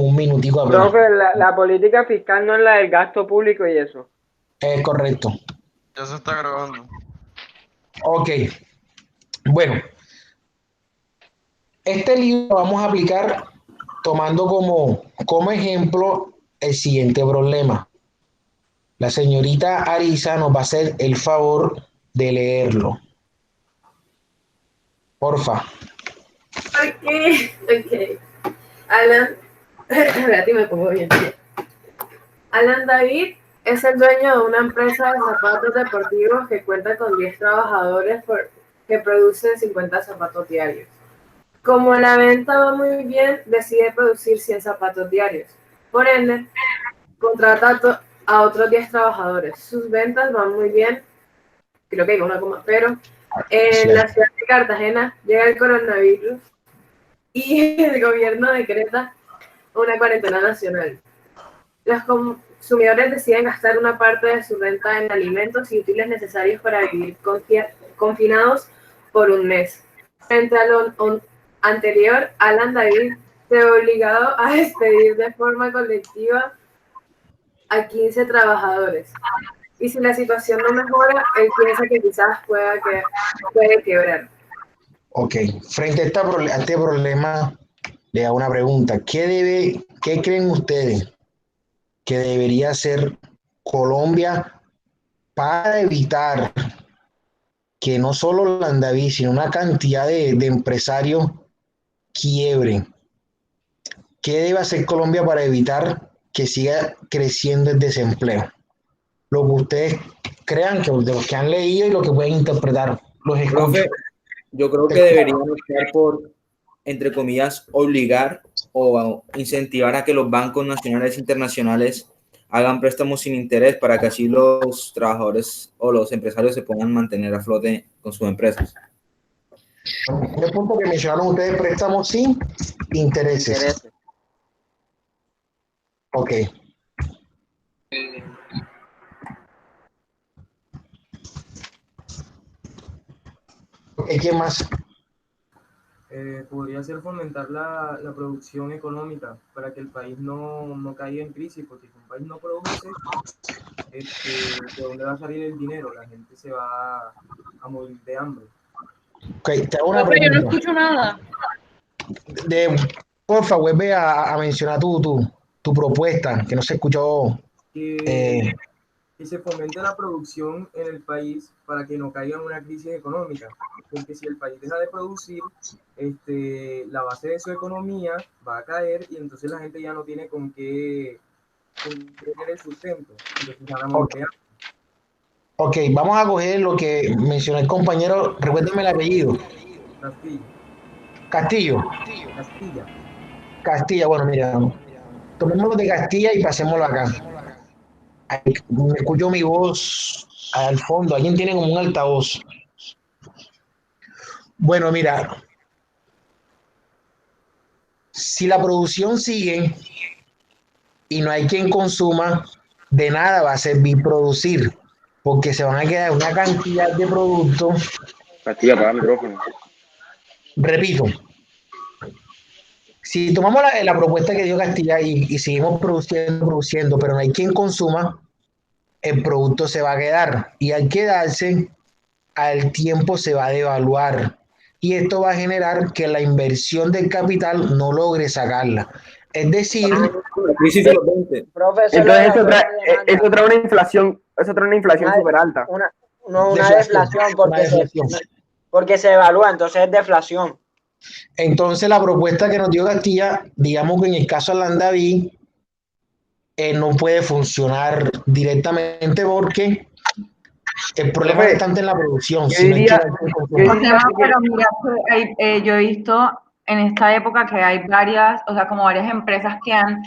un minutico apenas. Profe, la política fiscal no es la del gasto público y eso. Es correcto. Ya se está grabando. Ok, bueno, este libro lo vamos a aplicar tomando como ejemplo el siguiente problema. La señorita Arisa nos va a hacer el favor de leerlo. Porfa. Ok, ok. Alan, espérate, me pongo bien. Alan David es el dueño de una empresa de zapatos deportivos que cuenta con 10 trabajadores que producen 50 zapatos diarios. Como la venta va muy bien, decide producir 100 zapatos diarios. Por ende, contrata a otros 10 trabajadores. Sus ventas van muy bien, creo que hay una coma, pero en la ciudad de Cartagena llega el coronavirus y el gobierno decreta una cuarentena nacional. Los consumidores deciden gastar una parte de su renta en alimentos y útiles necesarios para vivir confinados por un mes. Frente a lo anterior, Alan David se ve obligado a despedir de forma colectiva a 15 trabajadores. Y si la situación no mejora, él piensa que quizás puede quebrar. Ok, frente a este problema, le hago una pregunta. ¿Qué creen ustedes que debería hacer Colombia para evitar que no solo Landaví, sino una cantidad de empresarios quiebren? ¿Qué debe hacer Colombia para evitar que siga creciendo el desempleo? Lo que ustedes crean, que de los que han leído y lo que pueden interpretar, los escucho. Profe, yo creo Te que escucho. deberían optar por, entre comillas, obligar o incentivar a que los bancos nacionales e internacionales hagan préstamos sin interés para que así los trabajadores o los empresarios se puedan mantener a flote con sus empresas. El punto que mencionaron ustedes, préstamos sin intereses. Intereses. Ok. ¿Quién más? Podría ser fomentar la producción económica para que el país no caiga en crisis, porque si un país no produce, ¿de dónde va a salir el dinero? La gente se va a morir de hambre. Ok, te hago una Profe, yo no pregunta. escucho nada. De, Porfa, vuelve a mencionar tu propuesta, que no se escuchó. Que, eh, que se fomente la producción en el país para que no caiga en una crisis económica, porque si el país deja de producir, la base de su economía va a caer y entonces la gente ya no tiene con qué tener el sustento, entonces van a morir ok, de hambre. ok, vamos a coger lo que mencionó el compañero. Recuérdame el apellido. Castilla, Castillo. Castilla. Castilla, bueno, mira, tomémoslo de Castilla y pasémoslo acá. Ay, me escucho mi voz al fondo. Alguien tiene como un altavoz. Bueno, mira, si la producción sigue y no hay quien consuma, de nada va a servir producir, porque se van a quedar una cantidad de productos. Castilla, apaga el micrófono. Repito, si tomamos la propuesta que dio Castilla y seguimos produciendo, pero no hay quien consuma, el producto se va a quedar. Y al quedarse, al tiempo se va a devaluar. Y esto va a generar que la inversión del capital no logre sacarla. Es decir, La crisis de los 20. Profe, eso es lo de Entonces la oferta y demanda. eso trae una inflación, eso trae una inflación Una, súper alta. una deflación, deflación una deflación. porque se evalúa, entonces es deflación. Entonces, la propuesta que nos dio Castilla, digamos que en el caso de Landaví, no puede funcionar directamente porque el problema no es Profe, tanto en la producción, yo sino en que diría, no hay quien yo consuma. José, diría no, que pero mira que yo he visto en esta época que hay varias, o sea, como varias empresas que han,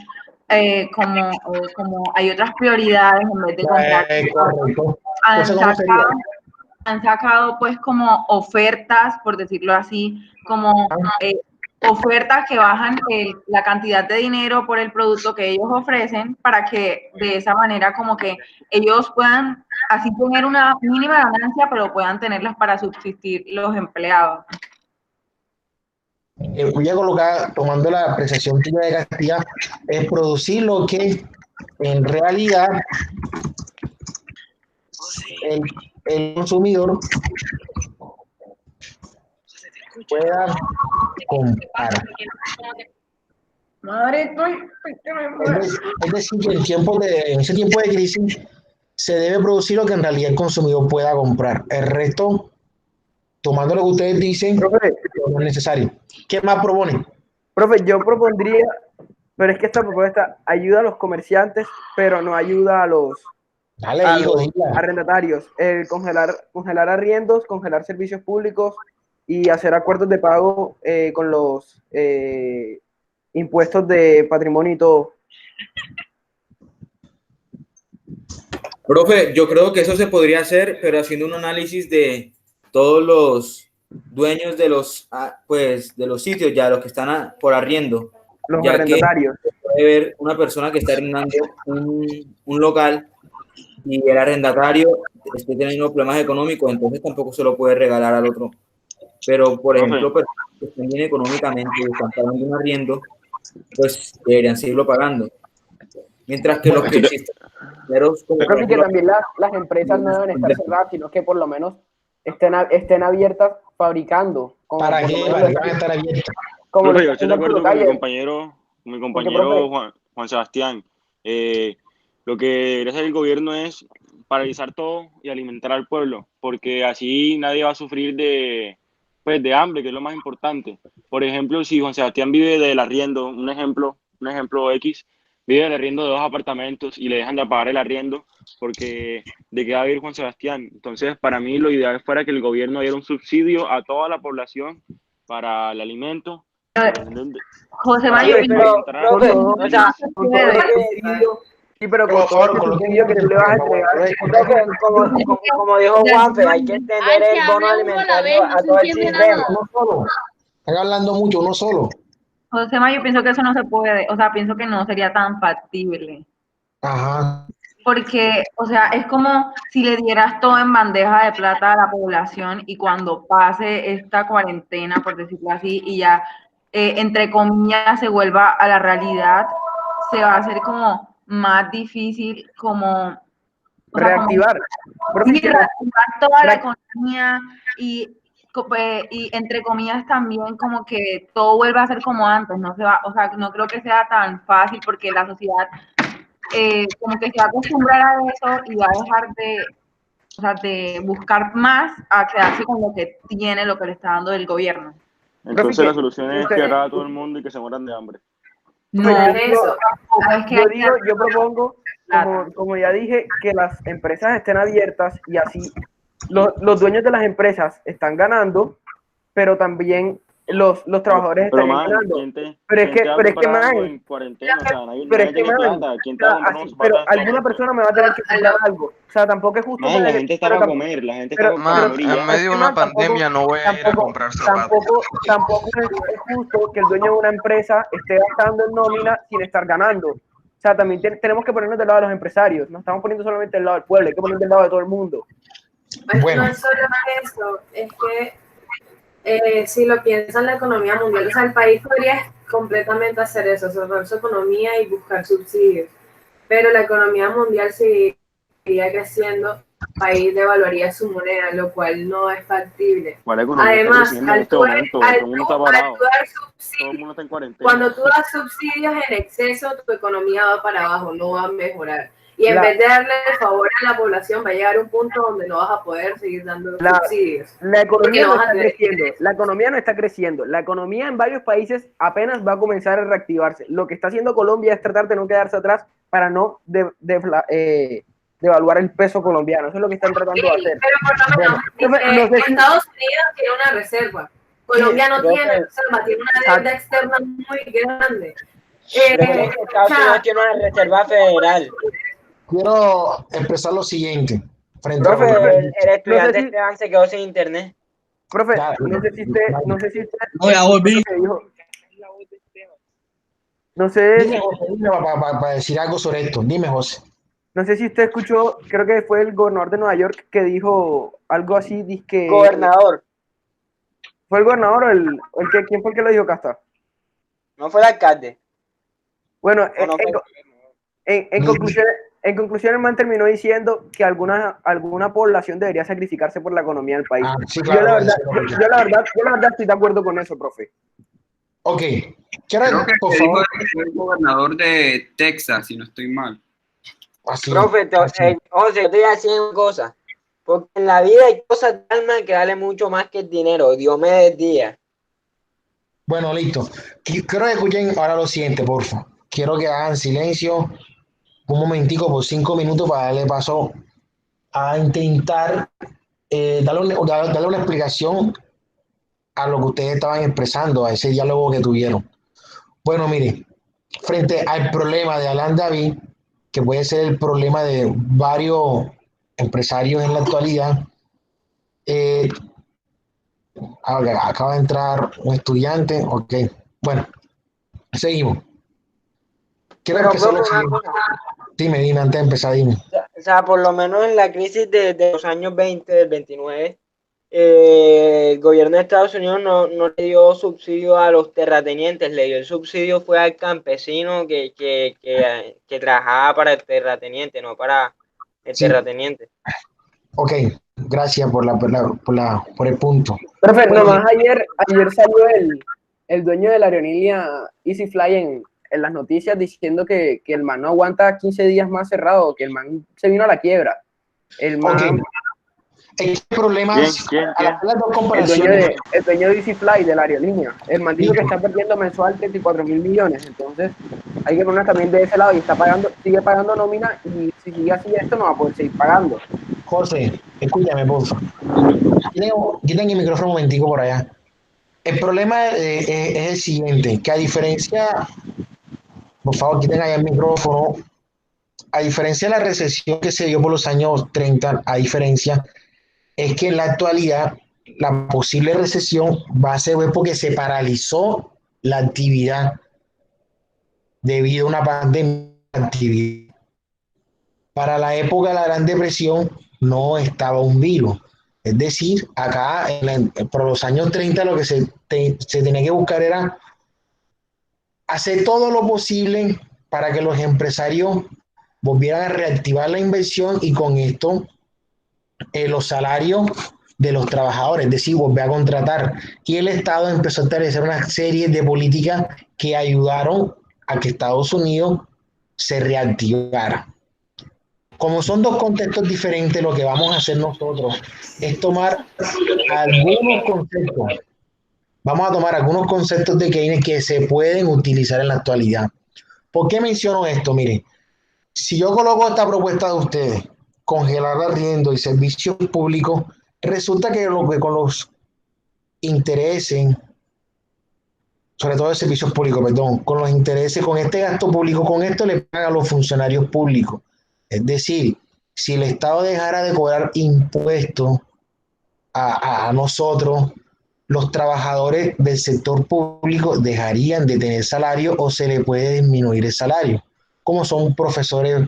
como hay otras prioridades en vez de comprar cosas, Correcto. Entonces, han ¿cómo sería? sacado, han sacado pues como ofertas, por decirlo así, como ofertas que bajan la cantidad de dinero por el producto que ellos ofrecen para que de esa manera como que ellos puedan así tener una mínima ganancia, pero puedan tenerlas para subsistir los empleados. voy a colocar, tomando la apreciación tuya de Castilla, es producir lo que en realidad el, el consumidor pueda comprar. Madre, Es decir, que en ese tiempo de crisis se debe producir lo que en realidad el consumidor pueda comprar. El resto, tomando lo que ustedes dicen, Profe, no es necesario. ¿Qué más proponen? profe, yo propondría, pero es que esta propuesta ayuda a los comerciantes, pero no ayuda a los Dale, a hijo, los diga. arrendatarios. El congelar arriendos, congelar servicios públicos y hacer acuerdos de pago con los impuestos de patrimonio y todo. Profe, yo creo que eso se podría hacer, pero haciendo un análisis de todos los dueños de pues, de los sitios, ya los que están por arriendo, Los ya que arrendatarios. puede ver una persona que está arrendando un local y el arrendatario esté teniendo problemas económicos, entonces tampoco se lo puede regalar al otro. Pero, por ejemplo, personas que están bien económicamente y están pagando un arriendo, pues deberían seguirlo pagando. Mientras que los que existen, Creo que también las empresas no deben estar cerradas, sino que por lo menos estén abiertas fabricando. ¿Para qué? ¿Para qué van a estar abiertas? Como Profe, lo yo está estoy de haciendo acuerdo con Arturo mi Calle. compañero Profe, Juan Sebastián. Lo que debería hacer el gobierno es paralizar todo y alimentar al pueblo, porque así nadie va a sufrir pues, de hambre, que es lo más importante. Por ejemplo, si Juan Sebastián vive del arriendo, un ejemplo X, vive del arriendo de 2 apartamentos y le dejan de pagar el arriendo, porque ¿de qué va a vivir Juan Sebastián? Entonces, para mí lo ideal fuera que el gobierno diera un subsidio a toda la población para el alimento. José Para Mayo, pero, profe, o sea, con todo el subsidio, sí, pero con todo el subsidio que tú le vas a entregar, profe, como dijo Juanfe, hay que extender el bono alimentario a todo el sistema. Uno solo. Están hablando mucho, uno solo. José Mayo, pienso que eso no se puede, o sea, pienso que no sería tan factible. Ajá. Porque, o sea, es como si le dieras todo en bandeja de plata a la población y cuando pase esta cuarentena, por decirlo así, y ya, entre comillas, se vuelva a la realidad, se va a hacer como más difícil, como... O sea, reactivar. como, sí, reactivar toda la economía y entre comillas también como que todo vuelva a ser como antes, no se va, o sea, no creo que sea tan fácil porque la sociedad como que se va a acostumbrar a eso y va a dejar o sea, de buscar más a quedarse con lo que tiene, lo que le está dando el gobierno. Entonces la solución es quebrar a todo el mundo y que se mueran de hambre. No, eso. Es que Yo propongo, como ya dije, que las empresas estén abiertas y así los dueños de las empresas están ganando, pero también los trabajadores están ganando. Pero es que, man, en cuarentena, o sea, nadie pero es que, tiene man, plata. ¿Quién te va a comprar unos pero zapatos? alguna persona me va a tener que comprar algo. O sea, tampoco es justo. Man, la gente está para comer, la gente está para comer. En medio de una pandemia no voy a ir a comprar zapatos. Tampoco es justo que el dueño de una empresa esté gastando en nómina sin estar ganando. O sea, también tenemos que ponernos del lado de los empresarios. No estamos poniendo solamente del lado del pueblo, hay que ponernos del lado de todo el mundo. Bueno. No es solo eso, es que si lo piensan la economía mundial, o sea, el país podría completamente hacer eso, cerrar su economía y buscar subsidios, pero la economía mundial seguiría creciendo, el país devaluaría su moneda, lo cual no es factible. Además, al tú dar subsidios, cuando tú das subsidios en exceso, tu economía va para abajo, no va a mejorar. Y en vez de darle el favor a la población, va a llegar un punto donde no vas a poder seguir dando subsidios. La economía no está creciendo. La economía no está creciendo. La economía en varios países apenas va a comenzar a reactivarse. Lo que está haciendo Colombia es tratar de no quedarse atrás para no devaluar el peso colombiano. Eso es lo que están tratando de hacer. Pero por lo menos, Estados Unidos tiene una reserva. Colombia no tiene reserva, tiene una deuda externa muy grande. Estados Unidos tiene una reserva federal. Quiero expresar lo siguiente. Profe, el estudiante Esteban se quedó sin internet. Profe, no sé si usted no, ya volví. No sé. Dime, José, para decir algo sobre esto. Dime, José. No sé si usted escuchó, creo que fue el gobernador de Nueva York que dijo algo así, Gobernador. ¿Fue el gobernador o el que, quién fue el que lo dijo, Casta? No fue el alcalde. Bueno, No fue en conclusión, el man terminó diciendo que alguna población debería sacrificarse por la economía del país. Sí, claro, yo la verdad estoy de acuerdo con eso, profe. Ok. Creo que por dijo favor. el gobernador de Texas, si no estoy mal. Así, Profe, José, yo te voy a decir una cosa. Porque en la vida hay cosas de alma que valen mucho más que el dinero. Dios me bendiga. Bueno, listo. Quiero que escuchen ahora lo siguiente, por favor. Quiero que hagan silencio un momentico por 5 minutos para darle paso a intentar darle una explicación a lo que ustedes estaban expresando, a ese diálogo que tuvieron. Bueno, mire, frente al problema de Alan David, que puede ser el problema de varios empresarios en la actualidad, acaba de entrar un estudiante, ok, bueno, seguimos. Quiero Pero, empezar profe, lo una siguiente. cosa. Dime, antes de empezar, dime. O sea, por lo menos en la crisis de los años 20, del 29, el gobierno de Estados Unidos no le dio subsidio a los terratenientes, le dio el subsidio fue al campesino que trabajaba para el terrateniente, no para el terrateniente. Ok, gracias por el punto. Profe, Bueno, nomás ayer salió el dueño de la aerolínea EasyFly en las noticias diciendo que el man no aguanta 15 días más cerrado, que el man se vino a la quiebra. El man... Okay. ¿Qué problemas? ¿Quién? El dueño de EasyFly, de la aerolínea. El man dijo que está perdiendo mensual 34.000 millones. Entonces, hay que poner también de ese lado y sigue pagando nómina y si sigue así esto no va a poder seguir pagando. José, escúchame, por favor. Quiten el micrófono un momentico por allá. El problema es el siguiente, que a diferencia, por favor, quiten allá el micrófono, a diferencia de la recesión que se dio por los años 30, a diferencia, es que en la actualidad la posible recesión va a ser porque se paralizó la actividad debido a una pandemia. Para la época de la Gran Depresión no estaba un virus. Es decir, acá por los años 30 lo que se tenía que buscar era hacer todo lo posible para que los empresarios volvieran a reactivar la inversión y con esto los salarios de los trabajadores, es decir, volver a contratar. Y el Estado empezó a establecer una serie de políticas que ayudaron a que Estados Unidos se reactivara. Como son dos contextos diferentes, lo que vamos a hacer nosotros es tomar algunos conceptos. Vamos a tomar algunos conceptos de Keynes que se pueden utilizar en la actualidad. ¿Por qué menciono esto? Mire, si yo coloco esta propuesta de ustedes, congelar arriendo y servicios públicos, resulta que con los intereses, sobre todo de servicios públicos, perdón, con los intereses, con este gasto público, con esto le pagan a los funcionarios públicos. Es decir, si el Estado dejara de cobrar impuestos a nosotros, los trabajadores del sector público dejarían de tener salario o se le puede disminuir el salario, como son profesores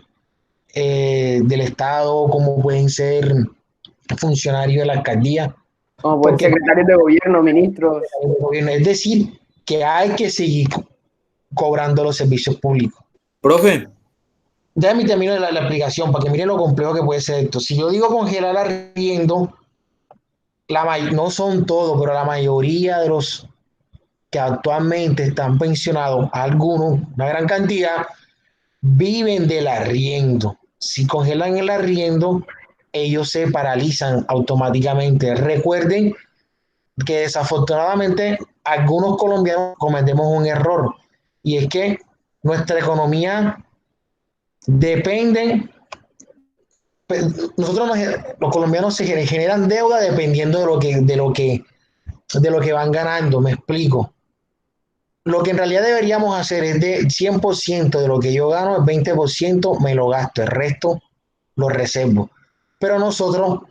del Estado, como pueden ser funcionarios de la alcaldía. Como pueden ser secretarios de gobierno, ministros. Es decir, que hay que seguir cobrando los servicios públicos. Profe. Déjame terminar la explicación para que miren lo complejo que puede ser esto. Si yo digo congelar arriendo, no son todos, pero la mayoría de los que actualmente están pensionados, algunos, una gran cantidad, viven del arriendo. Si congelan el arriendo, ellos se paralizan automáticamente. Recuerden que desafortunadamente algunos colombianos cometemos un error y es que nuestra economía depende, nosotros los colombianos se generan deuda dependiendo de lo que van ganando, me explico. Lo que en realidad deberíamos hacer es de 100% de lo que yo gano, el 20% me lo gasto, el resto lo reservo. Pero nosotros,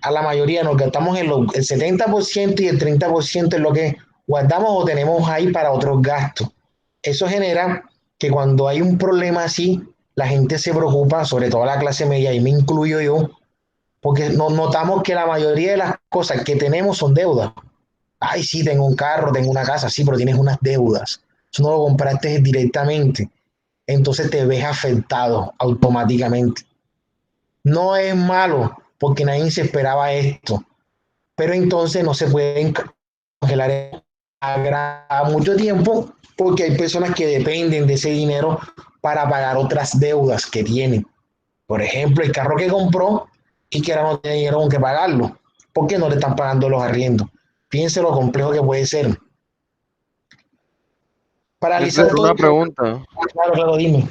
a la mayoría, nos gastamos el 70% y el 30% es lo que guardamos o tenemos ahí para otros gastos. Eso genera que cuando hay un problema así, la gente se preocupa, sobre todo la clase media, y me incluyo yo, porque notamos que la mayoría de las cosas que tenemos son deudas. Ay, sí, tengo un carro, tengo una casa, sí, pero tienes unas deudas. Eso no lo compraste directamente. Entonces te ves afectado automáticamente. No es malo porque nadie se esperaba esto, pero entonces no se pueden congelar a mucho tiempo porque hay personas que dependen de ese dinero para pagar otras deudas que tienen. Por ejemplo, el carro que compró y que ahora no tiene dinero con que pagarlo. ¿Por qué no le están pagando los arriendos? Piense lo complejo que puede ser. Paralizar todo. Una pregunta. Claro, claro, dime.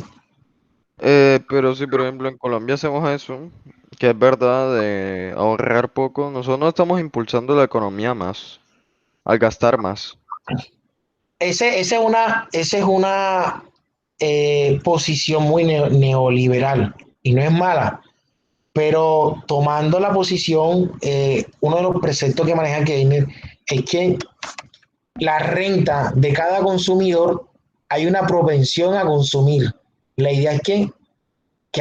Pero si por ejemplo en Colombia hacemos eso, que es verdad de ahorrar poco, nosotros no estamos impulsando la economía más, al gastar más. Esa es una posición muy neoliberal y no es mala, pero tomando la posición, uno de los preceptos que maneja Keynes es que la renta de cada consumidor hay una propensión a consumir. La idea es que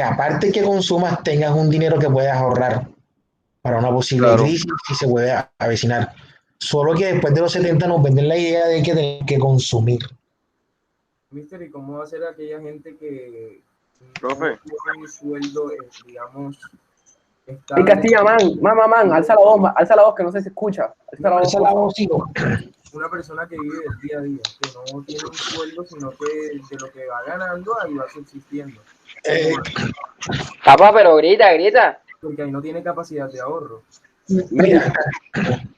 aparte que consumas, tengas un dinero que puedas ahorrar para una posible Claro. crisis si se puede avecinar. Solo que después de los 70 nos venden la idea de que tenemos que consumir. Mister, ¿y cómo va a ser aquella gente que Profe. no tiene un sueldo, digamos, En estable? Castilla, man, alza la voz que no se escucha. Alza la voz, hijo. Una persona que vive del día a día, que no tiene un sueldo, sino que de lo que va ganando, ahí va subsistiendo. Papá, pero grita. Porque ahí no tiene capacidad de ahorro. Mira,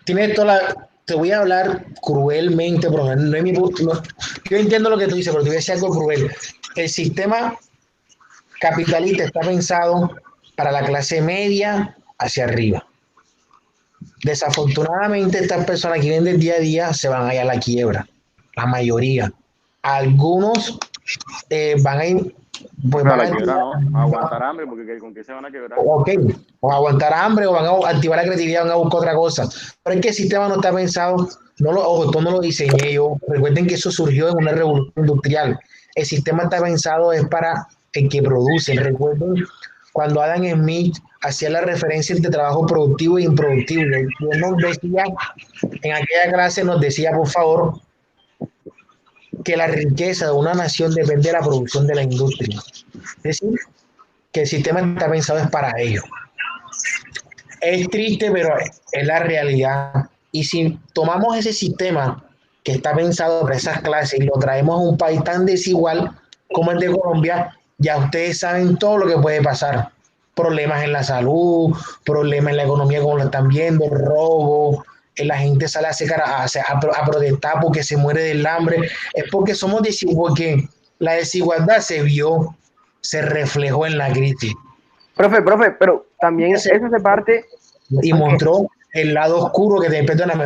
tiene toda la, te voy a hablar cruelmente, pero no es mi punto. Yo entiendo lo que tú dices, pero te voy a decir algo cruel. El sistema capitalista está pensado para la clase media hacia arriba. Desafortunadamente, estas personas que viven del día a día se van a ir a la quiebra, la mayoría. Algunos van a ir, pues Pero van la a quiebra no, a aguantar hambre, porque ¿con qué se van a quebrar? ok, o aguantar hambre o van a activar la creatividad, van a buscar otra cosa. Pero es que el sistema no está pensado, esto no lo diseñé yo. Recuerden que eso surgió en una revolución industrial. El sistema está pensado es para el que produce. Recuerden cuando Adam Smith hacía la referencia entre trabajo productivo e improductivo. Él nos decía, en aquella clase nos decía, por favor, que la riqueza de una nación depende de la producción de la industria. Es decir, que el sistema está pensado es para ello. Es triste, pero es la realidad. Y si tomamos ese sistema que está pensado para esas clases y lo traemos a un país tan desigual como el de Colombia, ya ustedes saben todo lo que puede pasar. Problemas en la salud, problemas en la economía como lo están viendo, robo, la gente sale a protestar porque se muere del hambre. Es porque somos desiguales, porque la desigualdad se vio, se reflejó en la crisis. Profe, pero también eso se parte y mostró el lado oscuro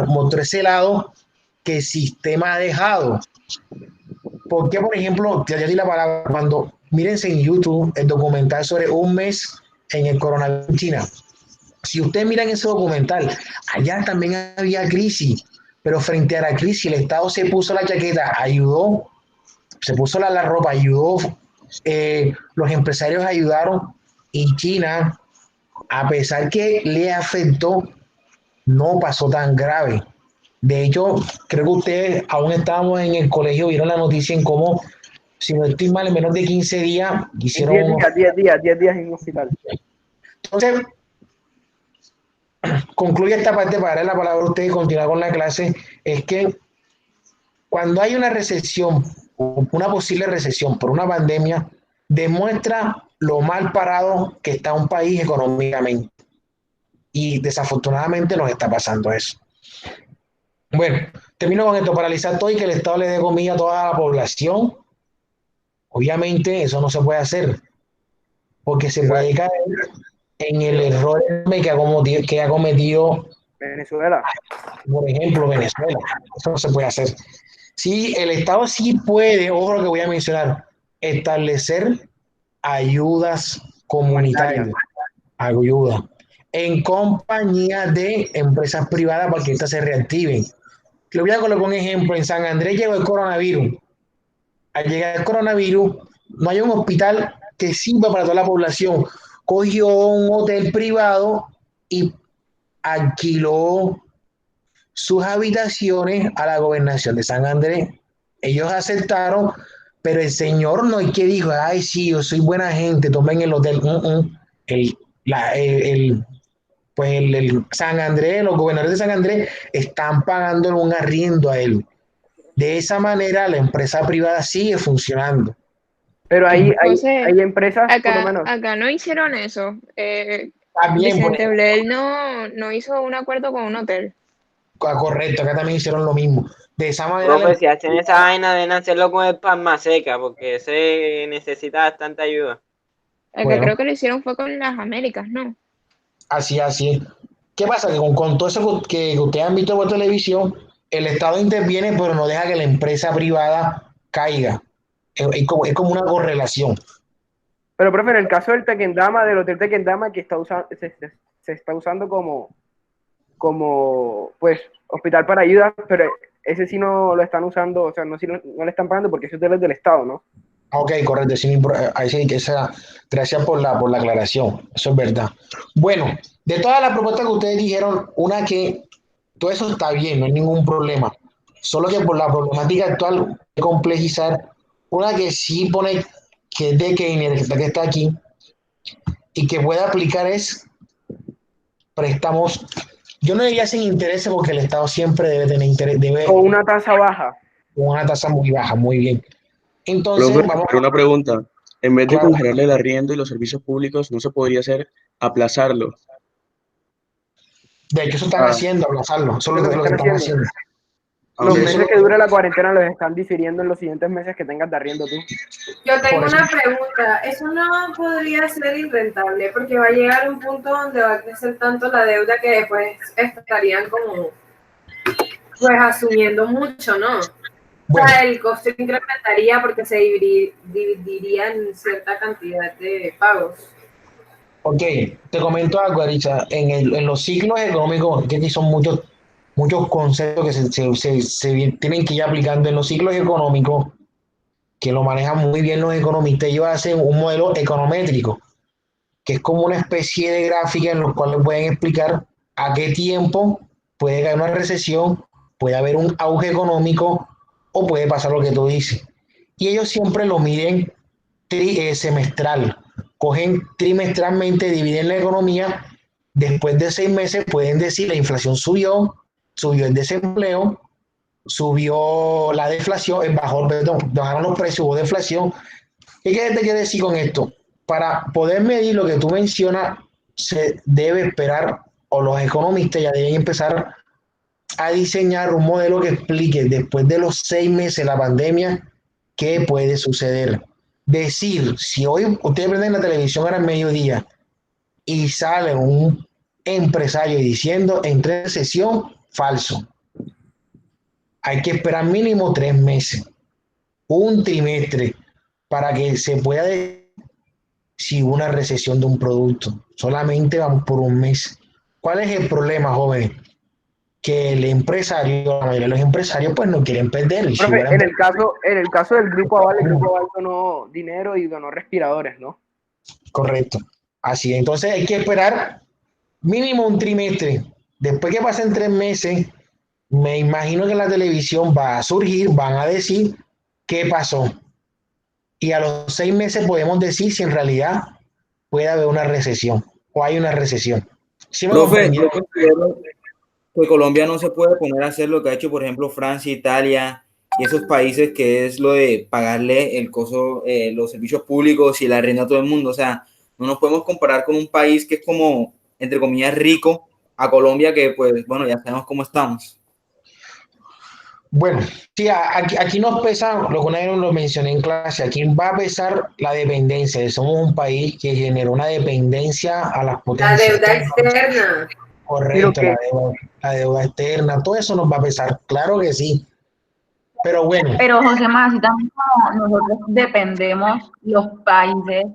mostró ese lado que el sistema ha dejado. Porque, por ejemplo, ya di la palabra, cuando mírense en YouTube el documental sobre un mes en el coronavirus en China. Si ustedes miran ese documental, allá también había crisis, pero frente a la crisis el Estado se puso la chaqueta, ayudó, se puso la ropa, ayudó, los empresarios ayudaron y China, a pesar que le afectó, no pasó tan grave. De hecho, creo que ustedes aún estábamos en el colegio, vieron la noticia en cómo, si no estoy mal, en menos de 15 días hicieron... 10 días en un hospital. Entonces, concluye esta parte para darle la palabra a ustedes y continuar con la clase, es que cuando hay una recesión, una posible recesión por una pandemia, demuestra lo mal parado que está un país económicamente. Y desafortunadamente nos está pasando eso. Bueno, termino con esto, paralizar todo y que el Estado le dé comida a toda la población. Obviamente eso no se puede hacer, porque se puede caer en el error que ha cometido Venezuela. Por ejemplo, Venezuela. Eso no se puede hacer. Sí, el Estado sí puede, ojo lo que voy a mencionar, establecer ayudas comunitarias, ayuda, en compañía de empresas privadas para que estas se reactiven. Le voy a colocar un ejemplo. En San Andrés llegó el coronavirus. Al llegar el coronavirus, no hay un hospital que sirva para toda la población. Cogió un hotel privado y alquiló sus habitaciones a la gobernación de San Andrés. Ellos aceptaron, pero el señor no es que dijo, ay, sí, yo soy buena gente, tomen el hotel. El, pues el San Andrés, los gobernadores de San Andrés están pagando un arriendo a él. De esa manera, la empresa privada sigue funcionando. Pero hay José, empresas, por lo menos. acá no hicieron eso. También, Vicente Blair no hizo un acuerdo con un hotel. Correcto, acá también hicieron lo mismo. De esa manera, Profe, si hacen esa vaina, deben hacerlo con el Palma Seca, porque ese necesita bastante ayuda. Acá Bueno. creo que lo hicieron fue con las Américas, ¿no? así. ¿Qué pasa? Que con todo eso que ustedes han visto por televisión, el Estado interviene, pero no deja que la empresa privada caiga. Es como una correlación. Pero, profe, en el caso del Tequendama, del Hotel Tequendama, que se está usando como pues hospital para ayuda, pero ese sí no lo están usando, o sea, no le están pagando porque ese hotel es del Estado, ¿no? Ok, correcto. Gracias por la aclaración. Eso es verdad. Bueno, de todas las propuestas que ustedes dijeron, una que todo eso está bien, no hay ningún problema. Solo que por la problemática actual, hay que complejizar. Una que sí pone que es de Keiner, que está aquí, y que puede aplicar es préstamos. Yo no diría sin intereses porque el Estado siempre debe tener interés, O una tasa baja. Una tasa muy baja, muy bien. Entonces, Profe, vamos pero una pregunta. En vez de Claro. congelarle el arriendo y los servicios públicos, ¿no se podría hacer aplazarlo? De hecho, eso están haciendo, aplazarlo. Eso es lo que están haciendo. Los Y meses que dure la cuarentena los están difiriendo en los siguientes meses que tengas de arriendo tú. Yo tengo Por eso- una pregunta. ¿Eso no podría ser irrentable? Porque va a llegar un punto donde va a crecer tanto la deuda que después estarían como pues asumiendo mucho, ¿no? Bueno. O sea, el costo incrementaría porque se dividiría en cierta cantidad de pagos. Ok, te comento algo, Aricha. En los ciclos económicos, que aquí son muchos conceptos que se tienen que ir aplicando en los ciclos económicos, que lo manejan muy bien los economistas. Ellos hacen un modelo econométrico, que es como una especie de gráfica en los cuales pueden explicar a qué tiempo puede caer una recesión, puede haber un auge económico o puede pasar lo que tú dices. Y ellos siempre lo miden semestral. Cogen trimestralmente, dividen la economía. Después de 6 meses pueden decir la inflación subió el desempleo, subió la deflación, bajaron los precios, hubo deflación. ¿Qué te quiere decir con esto? Para poder medir lo que tú mencionas, se debe esperar, o los economistas ya deben empezar a diseñar un modelo que explique después de los 6 meses de la pandemia qué puede suceder. Decir, si hoy ustedes prenden la televisión ahora al mediodía y sale un empresario diciendo entré en recesión, falso. Hay que esperar mínimo 3 meses, un trimestre, para que se pueda decir si hubo una recesión de un producto. Solamente vamos por un mes. ¿Cuál es el problema, jóvenes? Que el empresario, la mayoría de los empresarios, pues no quieren perder. Y Profe, si en el caso del Grupo Aval, el Grupo Aval donó dinero y donó respiradores, ¿no? Correcto. Así, entonces hay que esperar mínimo un trimestre. Después que pasen 3 meses, me imagino que la televisión va a surgir, van a decir qué pasó. Y a los 6 meses podemos decir si en realidad puede haber una recesión o hay una recesión. ¿Sí me Profe, comprendieron? yo considero que Colombia no se puede poner a hacer lo que ha hecho, por ejemplo, Francia, Italia y esos países, que es lo de pagarle el costo, los servicios públicos y la arriendo a todo el mundo. O sea, no nos podemos comparar con un país que es como, entre comillas, rico, a Colombia, que pues, bueno, ya sabemos cómo estamos. Bueno, sí, aquí nos pesa, lo que una vez lo mencioné en clase, aquí va a pesar la dependencia. Somos un país que generó una dependencia a las La potencias. deuda externa. Correcto, la deuda externa, todo eso nos va a pesar, claro que sí. Pero bueno, Pero José Más, así también como nosotros dependemos, los países,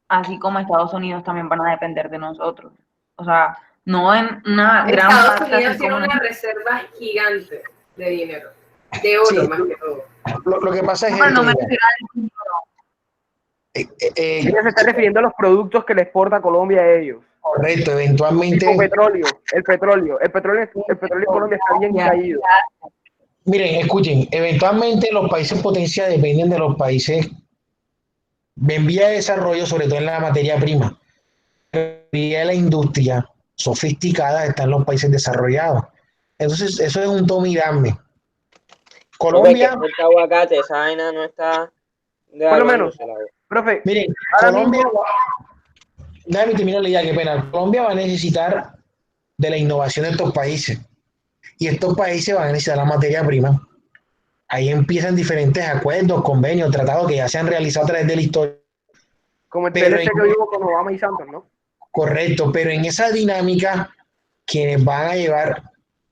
así como Estados Unidos, también van a depender de nosotros. O sea, no en una gran Estados parte Unidos así tiene como una reserva gigante de dinero, de oro sí, más que todo. lo que pasa es pero no esto, me mira, refiero al Ella se está refiriendo a los productos que le exporta Colombia a ellos. Correcto, eventualmente. El petróleo en Colombia está bien caído. Miren, escuchen, eventualmente los países potencia dependen de los países en vía de desarrollo, sobre todo en la materia prima. En vía de la industria sofisticada están los países desarrollados. Entonces, eso es un tome y dame. Colombia. Profe, que este aguacate, esa vaina no está. Por lo menos, profe. Miren, Colombia. Déjame terminar la idea, qué pena. Colombia va a necesitar de la innovación de estos países. Y estos países van a necesitar la materia prima. Ahí empiezan diferentes acuerdos, convenios, tratados que ya se han realizado a través de la historia. Como el TLC que vivo con Obama y Santos, ¿no? Correcto, pero en esa dinámica, quienes van a llevar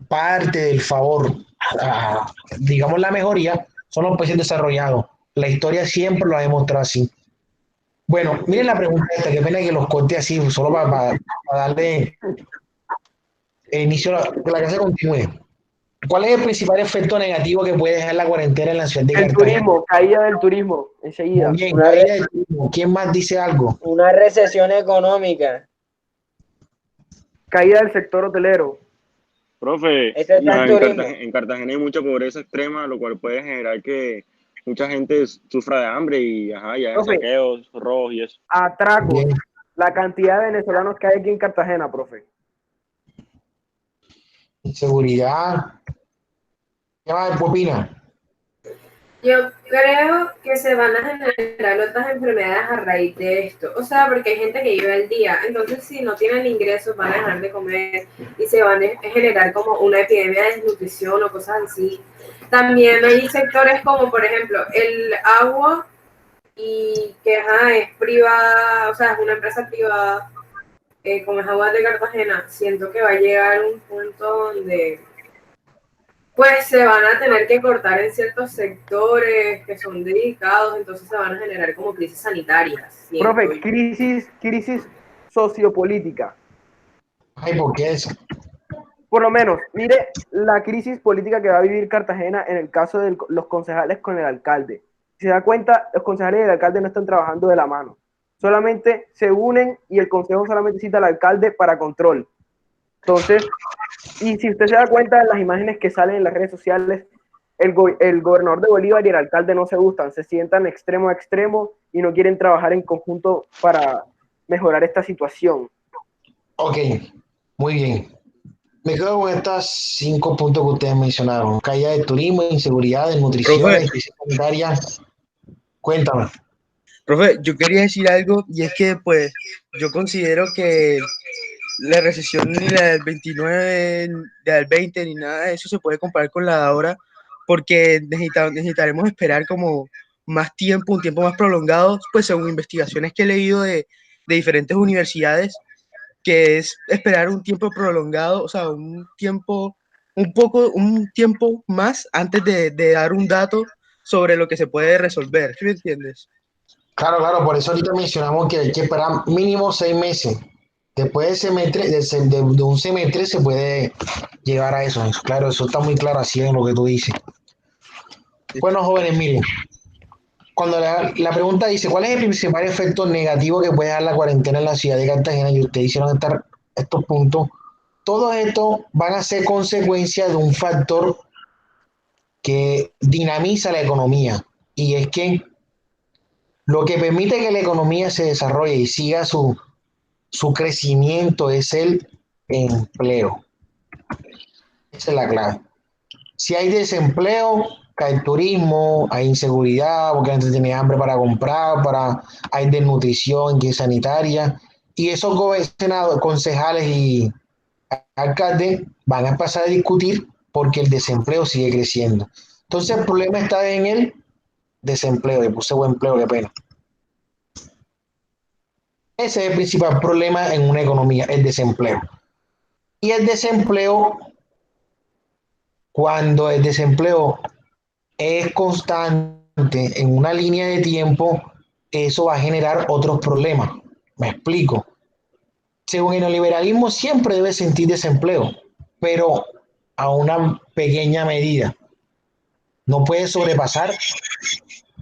parte del favor, digamos la mejoría, son los países desarrollados. La historia siempre lo ha demostrado así. Bueno, miren la pregunta esta, qué pena que los corte así, solo para darle inicio a que la clase continúe. ¿Cuál es el principal efecto negativo que puede dejar la cuarentena en la ciudad de Cartagena? Turismo, caída del turismo, enseguida. Muy bien, caída del turismo. ¿Quién más dice algo? Una recesión económica. Caída del sector hotelero. Profe, en Cartagena hay mucha pobreza extrema, lo cual puede generar que mucha gente sufra de hambre y ya saqueos, robos y eso. Atracos. Bien. La cantidad de venezolanos que hay aquí en Cartagena, profe. Inseguridad. ¿Qué más opina? Yo creo que se van a generar otras enfermedades a raíz de esto. O sea, porque hay gente que vive al día. Entonces, si no tienen ingresos, van a dejar de comer y se van a generar como una epidemia de desnutrición o cosas así. También hay sectores como, por ejemplo, el agua y que es privada, o sea, es una empresa privada, como es Agua de Cartagena. Siento que va a llegar a un punto donde pues se van a tener que cortar en ciertos sectores que son dedicados, entonces se van a generar como crisis sanitarias. Profe, crisis sociopolítica. Ay, ¿por qué eso? Por lo menos, mire la crisis política que va a vivir Cartagena en el caso de los concejales con el alcalde. Si se da cuenta, los concejales y el alcalde no están trabajando de la mano. Solamente se unen y el consejo solamente cita al alcalde para control. Entonces, y si usted se da cuenta de las imágenes que salen en las redes sociales, el gobernador de Bolívar y el alcalde no se gustan, se sientan extremo a extremo y no quieren trabajar en conjunto para mejorar esta situación. Ok, muy bien. Me quedo con estos 5 puntos que ustedes mencionaron. Caída de turismo, inseguridad, desnutrición, crisis sanitaria. Cuéntame. Profe, yo quería decir algo y es que pues yo considero que la recesión ni la del 29, ni la del 20, ni nada de eso se puede comparar con la de ahora, porque necesitaremos esperar como más tiempo, un tiempo más prolongado, pues según investigaciones que he leído de diferentes universidades, que es esperar un tiempo prolongado, o sea, un tiempo más antes de dar un dato sobre lo que se puede resolver, ¿sí me entiendes? Claro, por eso ahorita mencionamos que hay que esperar mínimo 6 meses. Después de semestre, de un semestre se puede llegar a eso. Claro, eso está muy claro así en lo que tú dices. Bueno, jóvenes, miren. Cuando la pregunta dice, ¿cuál es el principal efecto negativo que puede dar la cuarentena en la ciudad de Cartagena? Y ustedes hicieron estos puntos. Todos estos van a ser consecuencia de un factor que dinamiza la economía. Y es que lo que permite que la economía se desarrolle y siga su crecimiento es el empleo. Esa es la clave. Si hay desempleo, cae el turismo, hay inseguridad, porque la gente tiene hambre para comprar, hay desnutrición, que es sanitaria, y esos concejales y alcaldes van a pasar a discutir porque el desempleo sigue creciendo. Entonces el problema está en el desempleo, le puse buen empleo, qué pena. Ese es el principal problema en una economía, el desempleo. Y el desempleo, cuando el desempleo es constante en una línea de tiempo, eso va a generar otros problemas. Me explico. Según el neoliberalismo, siempre debe sentir desempleo, pero a una pequeña medida. No puede sobrepasar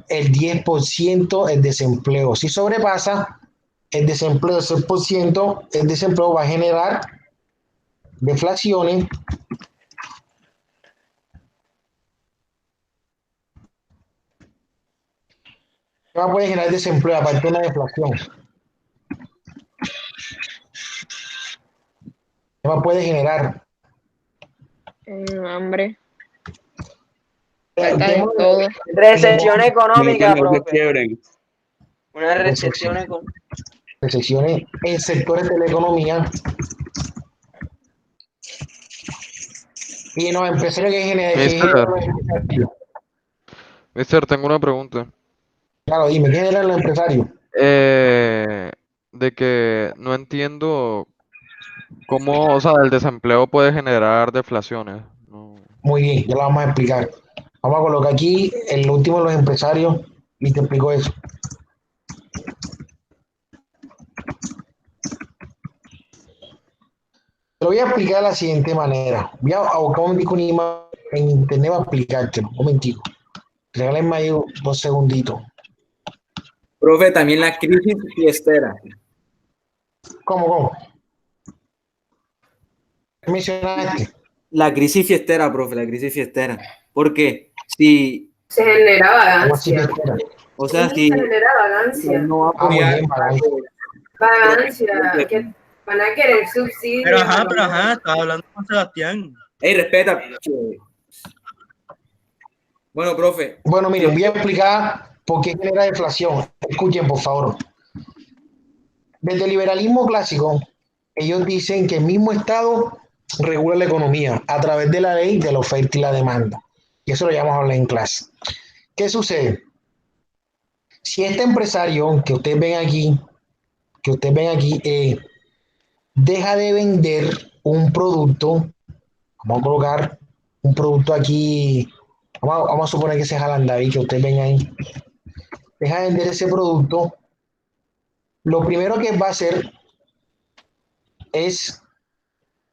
el 10% el desempleo. Si sobrepasa, el desempleo del 6%, el desempleo va a generar deflaciones. ¿Qué más puede generar desempleo aparte de una deflación? ¿Qué más puede generar? Hambre. Falta de Démosle- todo. Recesión económica, No se profe. quiebren. Una recesión económica. Recesiones en sectores de la economía y en los empresarios que generan Mister, los empresarios. mister, tengo una pregunta. Claro, dime, ¿qué generan los empresarios? De que no entiendo cómo, o sea, el desempleo puede generar deflaciones. No. Muy bien, ya lo vamos a explicar. Vamos a colocar aquí el último de los empresarios y te explico eso. Te lo voy a explicar de la siguiente manera. Voy a buscar un imagen en internet para explicártelo. Un momentico. Regálenme ahí 2 segunditos. Profe, también la crisis fiestera. ¿Cómo? ¿Qué mencionaste? La crisis fiestera, profe, la crisis fiestera. Porque si, Se genera ¿Cómo así que vagancia. espera? o sea, Sí, si se genera vagancia. no va a Ah, muy apoyar, bien, vagancia. Vagancia. Que van a querer subsidios. Pero ajá, estaba hablando con Sebastián. ey, respeta. Bueno, profe, Bueno, miren, voy a explicar por qué genera deflación. Escuchen, por favor. Desde el liberalismo clásico, ellos dicen que el mismo Estado regula la economía a través de la ley de la oferta y la demanda. Y eso lo llamamos a hablar en clase. ¿Qué sucede? Si este empresario que ustedes ven aquí, deja de vender un producto, vamos a colocar un producto aquí, vamos a suponer que ese es Alan David que ustedes ven ahí, deja de vender ese producto, lo primero que va a hacer es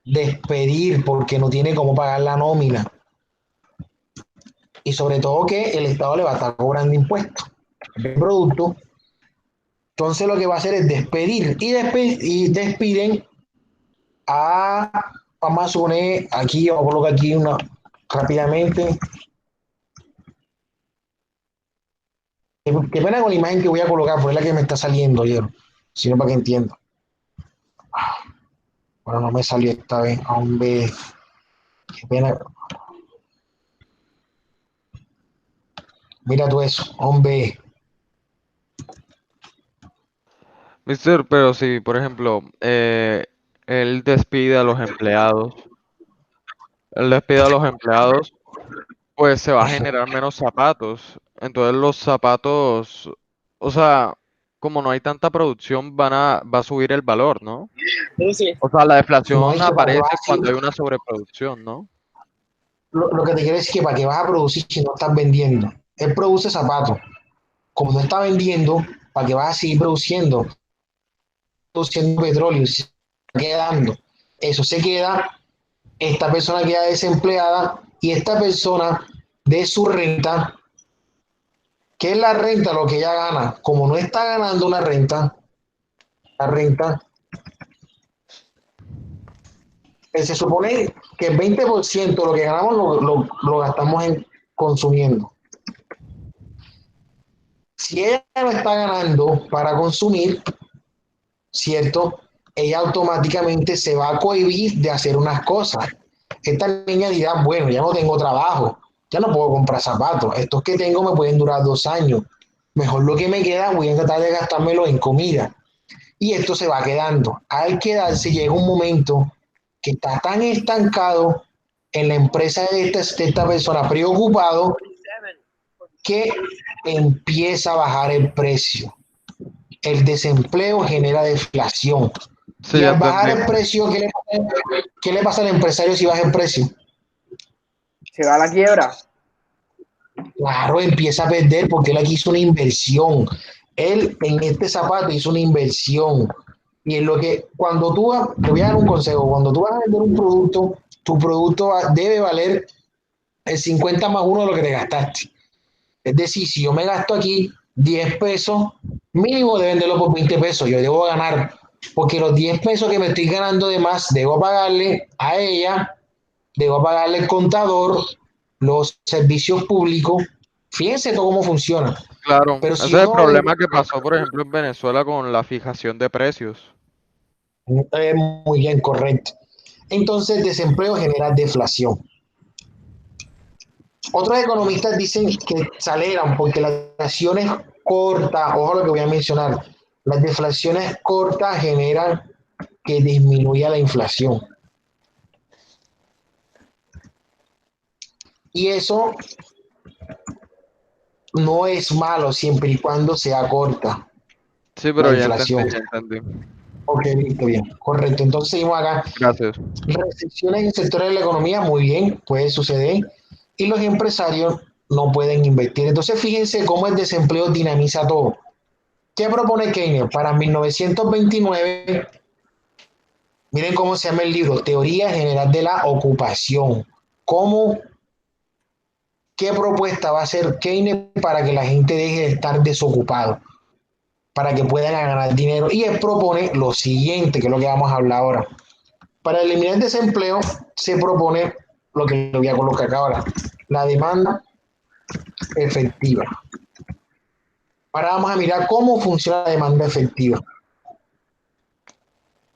despedir porque no tiene cómo pagar la nómina. Y sobre todo que el Estado le va a estar cobrando impuestos del producto. Entonces lo que va a hacer es despedir y despiden a, vamos a suponer aquí, vamos a colocar aquí una rápidamente. Qué pena con la imagen que voy a colocar, porque es la que me está saliendo, yo, sino para que entienda. Bueno, no me salió esta vez, hombre, qué pena. Mira tú eso, hombre. Mister, pero si, por ejemplo, él despide a los empleados, pues se va a generar menos zapatos. Entonces los zapatos, o sea, como no hay tanta producción, va a subir el valor, ¿no? Sí. O sea, la No, deflación es que para que vas aparece a, cuando hay una sobreproducción, ¿no? lo que te quiero decir es que para qué vas a producir si no estás vendiendo. Él produce zapatos. Como no está vendiendo, ¿para qué vas a seguir produciendo petróleo? Se está quedando. Eso se queda, esta persona queda desempleada y esta persona de su renta, ¿qué es la renta? Lo que ella gana. Como no está ganando una renta, la renta, se supone que el 20% de lo que ganamos lo gastamos en consumiendo. Si ella no está ganando para consumir, ¿cierto? Ella automáticamente se va a cohibir de hacer unas cosas. Esta niña dirá, bueno, ya no tengo trabajo, ya no puedo comprar zapatos, estos que tengo me pueden durar 2 años, mejor lo que me queda voy a tratar de gastármelo en comida. Y esto se va quedando. Al quedarse llega un momento que está tan estancado en la empresa de esta persona, preocupado, que empieza a bajar el precio. El desempleo genera deflación. Sí, Y ya al bajar entendí. el precio, ¿qué le pasa al empresario si baja el precio? Se va a la quiebra. Claro, empieza a perder porque él aquí hizo una inversión. Él en este zapato hizo una inversión. Y en lo que, cuando tú vas, te voy a dar un consejo, cuando tú vas a vender un producto, tu producto debe valer el 50 más 1 de lo que te gastaste. Es decir, si yo me gasto aquí 10 pesos, Mínimo de venderlo por 20 pesos. Yo debo ganar, porque los 10 pesos que me estoy ganando de más, debo pagarle a ella, debo pagarle el contador, los servicios públicos. Fíjense todo cómo funciona. Claro, Pero ese si es yo el no problema que pasó, por ejemplo, en Venezuela con la fijación de precios. muy bien, correcto. Entonces, desempleo genera deflación. Otros economistas dicen que se alegran porque las deflaciones cortas, ojo lo que voy a mencionar, las deflaciones cortas generan que disminuya la inflación. Y eso no es malo siempre y cuando sea corta Sí, la pero ya inflación. entendí, ya entendí. Ok, listo, bien, correcto. Entonces seguimos acá. Gracias. Recesión en sectores de la economía, muy bien, puede suceder. Y los empresarios no pueden invertir. Entonces fíjense cómo el desempleo dinamiza todo. ¿Qué propone Keynes? Para 1929, miren cómo se llama el libro, Teoría General de la Ocupación. ¿Cómo, qué propuesta va a hacer Keynes para que la gente deje de estar desocupado? Para que puedan ganar dinero. Y él propone lo siguiente, que es lo que vamos a hablar ahora. Para eliminar el desempleo, se propone lo que le voy a colocar acá ahora, la demanda efectiva. Ahora vamos a mirar cómo funciona la demanda efectiva.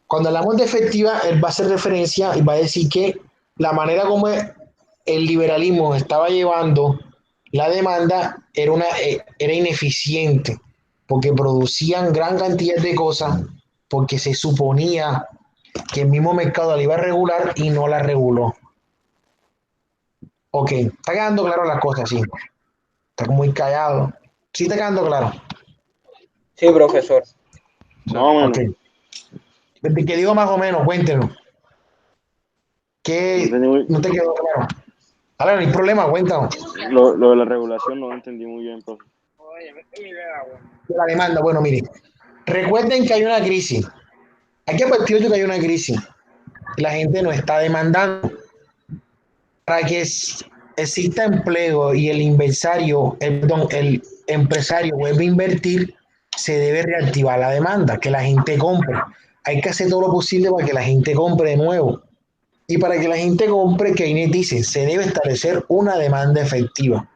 Cuando hablamos de efectiva, él va a hacer referencia y va a decir que la manera como el liberalismo estaba llevando la demanda era ineficiente, porque producían gran cantidad de cosas, porque se suponía que el mismo mercado la iba a regular y no la reguló. Ok, está quedando claro las cosas, sí. Está muy callado. Sí, está quedando claro. Sí, profesor. Más o menos. Ok. Desde que digo más o menos, cuéntenos. No ¿Qué entendí muy- no te quedó claro? Ahora, no hay problema, cuéntanos. lo de la regulación no lo entendí muy bien, profe. La demanda, bueno, mire. Recuerden que hay una crisis. Hay que partir de que hay una crisis. La gente no está demandando. Para que exista empleo y el empresario vuelva a invertir, se debe reactivar la demanda, que la gente compre. Hay que hacer todo lo posible para que la gente compre de nuevo. Y para que la gente compre, Keynes dice, se debe establecer una demanda efectiva.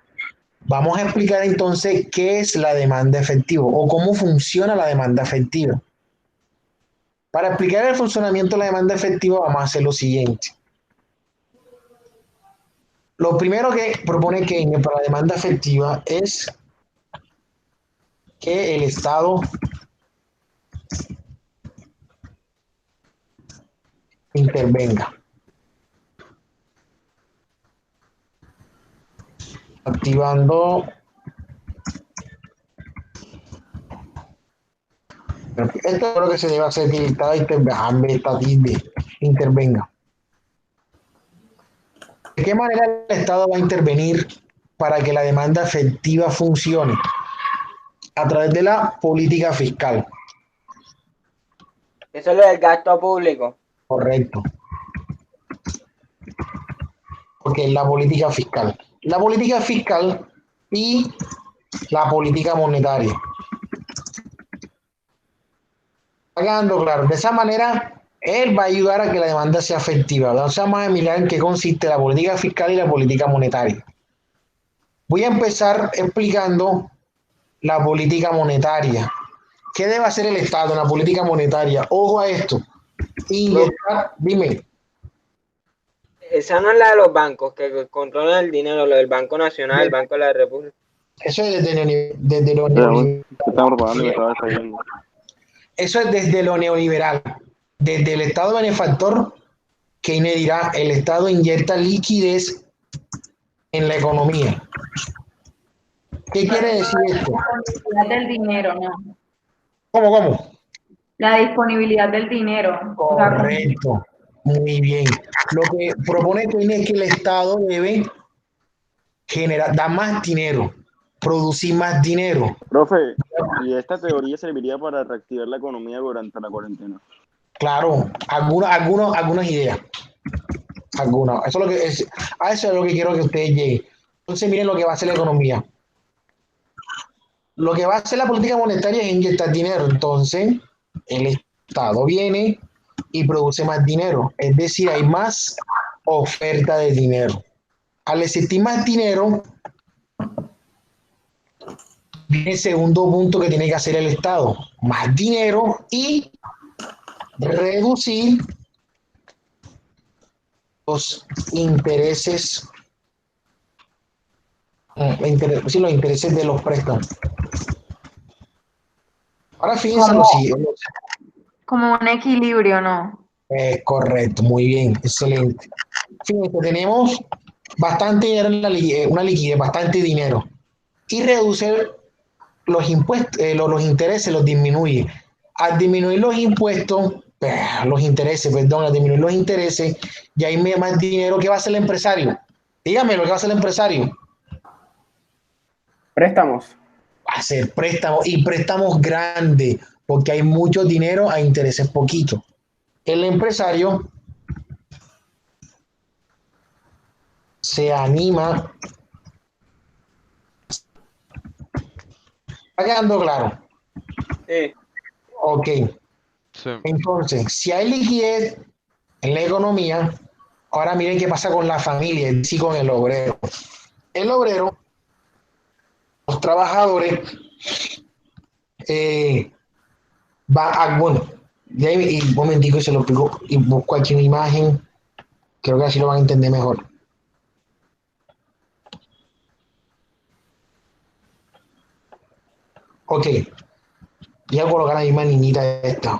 Vamos a explicar entonces qué es la demanda efectiva o cómo funciona la demanda efectiva. Para explicar el funcionamiento de la demanda efectiva, vamos a hacer lo siguiente. Lo primero que propone Keynes para la demanda efectiva es que el Estado intervenga, activando. Esto es lo que se debe hacer, que el Estado intervenga. ¿De qué manera el Estado va a intervenir para que la demanda efectiva funcione? A través de la política fiscal. Eso es lo del gasto público. Correcto. Porque es la política fiscal. La política fiscal y la política monetaria. Pagando, claro. De esa manera, él va a ayudar a que la demanda sea efectiva. Entonces vamos a mirar en qué consiste la política fiscal y la política monetaria. Voy a empezar explicando la política monetaria. ¿Qué debe hacer el Estado en la política monetaria? Ojo a esto. Inyectar, dime. Esa no es la de los bancos que controlan el dinero, lo del Banco Nacional, el Banco de la República. Eso es desde lo neoliberal. Estaba propagando y me estaba distrayendo. Eso es desde lo neoliberal. Desde el Estado benefactor, Keynes dirá, el Estado inyecta liquidez en la economía. ¿Qué quiere decir esto? La disponibilidad del dinero, ¿no? ¿Cómo? La disponibilidad del dinero. Correcto. Muy bien. Lo que propone Keynes es que el Estado debe dar más dinero, producir más dinero. Profe, ¿y esta teoría serviría para reactivar la economía durante la cuarentena? Claro, algunas ideas. Algunas. A eso es lo que quiero que ustedes lleguen. Entonces, miren lo que va a hacer la economía. Lo que va a hacer la política monetaria es inyectar dinero. Entonces, el Estado viene y produce más dinero. Es decir, hay más oferta de dinero. Al existir más dinero, viene el segundo punto que tiene que hacer el Estado. Más dinero y reducir los intereses, sí, los intereses de los préstamos. Ahora fíjense lo siguiente. Como un equilibrio, ¿no? Correcto, muy bien, excelente. Fíjense, tenemos bastante dinero en una liquidez, bastante dinero. Y reduce los impuestos, los intereses los disminuye. Al disminuir los impuestos, los intereses, perdón, al disminuir los intereses, ya hay más dinero. ¿Qué va a hacer el empresario? Dígame lo que va a hacer el empresario. Préstamos. Va a hacer préstamos y préstamos grandes, porque hay mucho dinero a intereses poquitos. El empresario se anima. ¿Está quedando claro? Sí. Ok. Sí. Entonces, si hay liquidez en la economía, ahora miren qué pasa con la familia, es decir, con el obrero. El obrero, los trabajadores, bueno, de ahí, y un momentico y se lo explico y busco aquí una imagen, creo que así lo van a entender mejor. Ok, voy a colocar la misma niñita esta.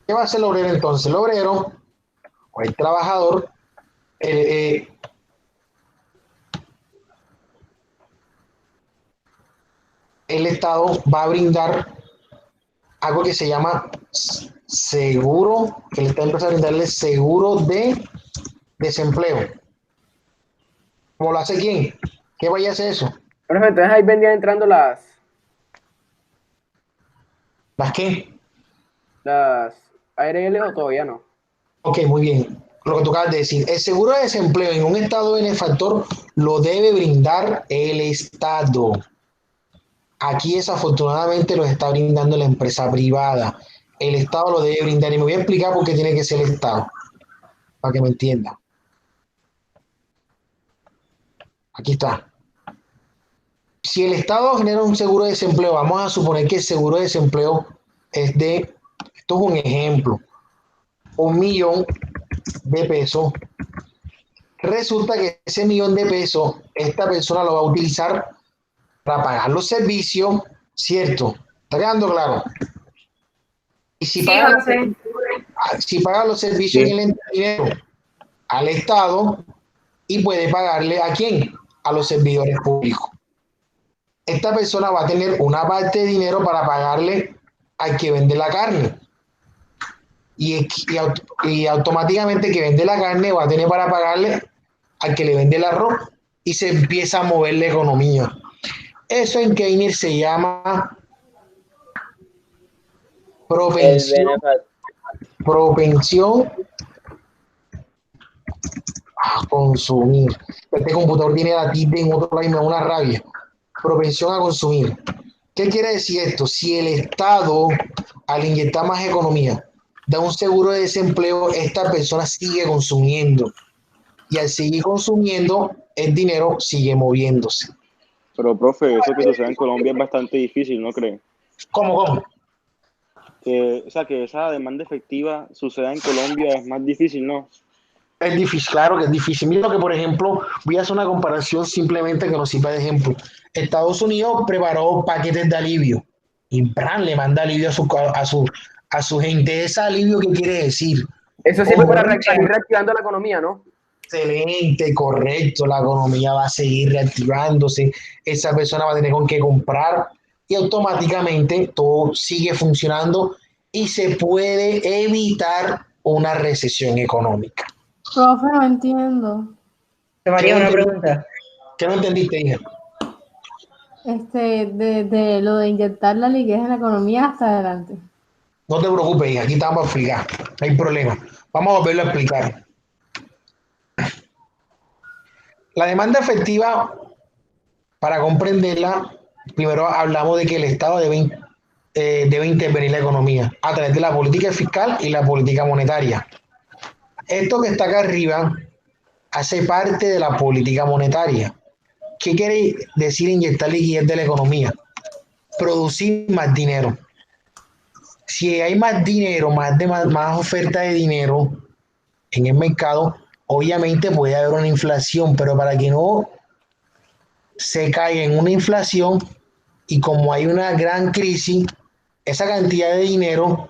¿Qué va a hacer el obrero entonces? El obrero o el trabajador, el Estado va a brindar algo que se llama seguro, que el Estado empieza a brindarle seguro de desempleo. ¿Cómo lo hace quién? ¿Qué vaya a hacer eso? Profe, entonces ahí vendrían entrando ¿Las qué? las ARL o todavía no. Ok, muy bien. Lo que tú acabas de decir, el seguro de desempleo en un estado benefactor lo debe brindar el Estado. Aquí desafortunadamente lo está brindando la empresa privada. El Estado lo debe brindar y me voy a explicar por qué tiene que ser el Estado, para que me entienda. Aquí está. Si el Estado genera un seguro de desempleo, vamos a suponer que el seguro de desempleo es de, esto es un ejemplo, 1.000.000 de pesos. Resulta que ese 1.000.000 de pesos, esta persona lo va a utilizar para pagar los servicios, ¿cierto? ¿Está quedando claro? Y si Sí, paga José. los servicios en el dinero al Estado y puede pagarle ¿a quién? A los servidores públicos. Esta persona va a tener una parte de dinero para pagarle al que vende la carne. Y automáticamente el que vende la carne va a tener para pagarle al que le vende el arroz y se empieza a mover la economía. Eso en Keynes se llama propensión a consumir. Este computador tiene la tilde en otro lado y me da una rabia. Propensión a consumir. ¿Qué quiere decir esto? Si el Estado, al inyectar más economía, da un seguro de desempleo, esta persona sigue consumiendo. Y al seguir consumiendo, el dinero sigue moviéndose. Pero, profe, eso que sucede en Colombia es bastante difícil, ¿no cree? ¿Cómo? O sea, que esa demanda efectiva suceda en Colombia es más difícil, ¿no? Es difícil, claro que es difícil. Mira que, por ejemplo, voy a hacer una comparación simplemente que nos sirva de ejemplo. Estados Unidos preparó paquetes de alivio y Bran le manda alivio a su gente. ¿Ese alivio qué quiere decir? Eso sirve para seguir reactivando la economía, ¿no? Excelente, correcto. La economía va a seguir reactivándose. Esa persona va a tener con qué comprar y automáticamente todo sigue funcionando y se puede evitar una recesión económica. Profe, no entiendo. María, una pregunta. ¿Qué no entendiste, hija? De lo de inyectar la liquidez en la economía hasta adelante. No te preocupes, hija, aquí estamos para explicar, no hay problema. Vamos a volverlo a explicar. La demanda efectiva Para comprenderla, primero hablamos de que el Estado debe intervenir en la economía a través de la política fiscal y la política monetaria. Esto que está acá arriba hace parte de la política monetaria. ¿Qué quiere decir inyectar liquidez de la economía? Producir más dinero. Si hay más dinero, más oferta de dinero en el mercado, obviamente puede haber una inflación, pero para que no se caiga en una inflación y como hay una gran crisis, esa cantidad de dinero,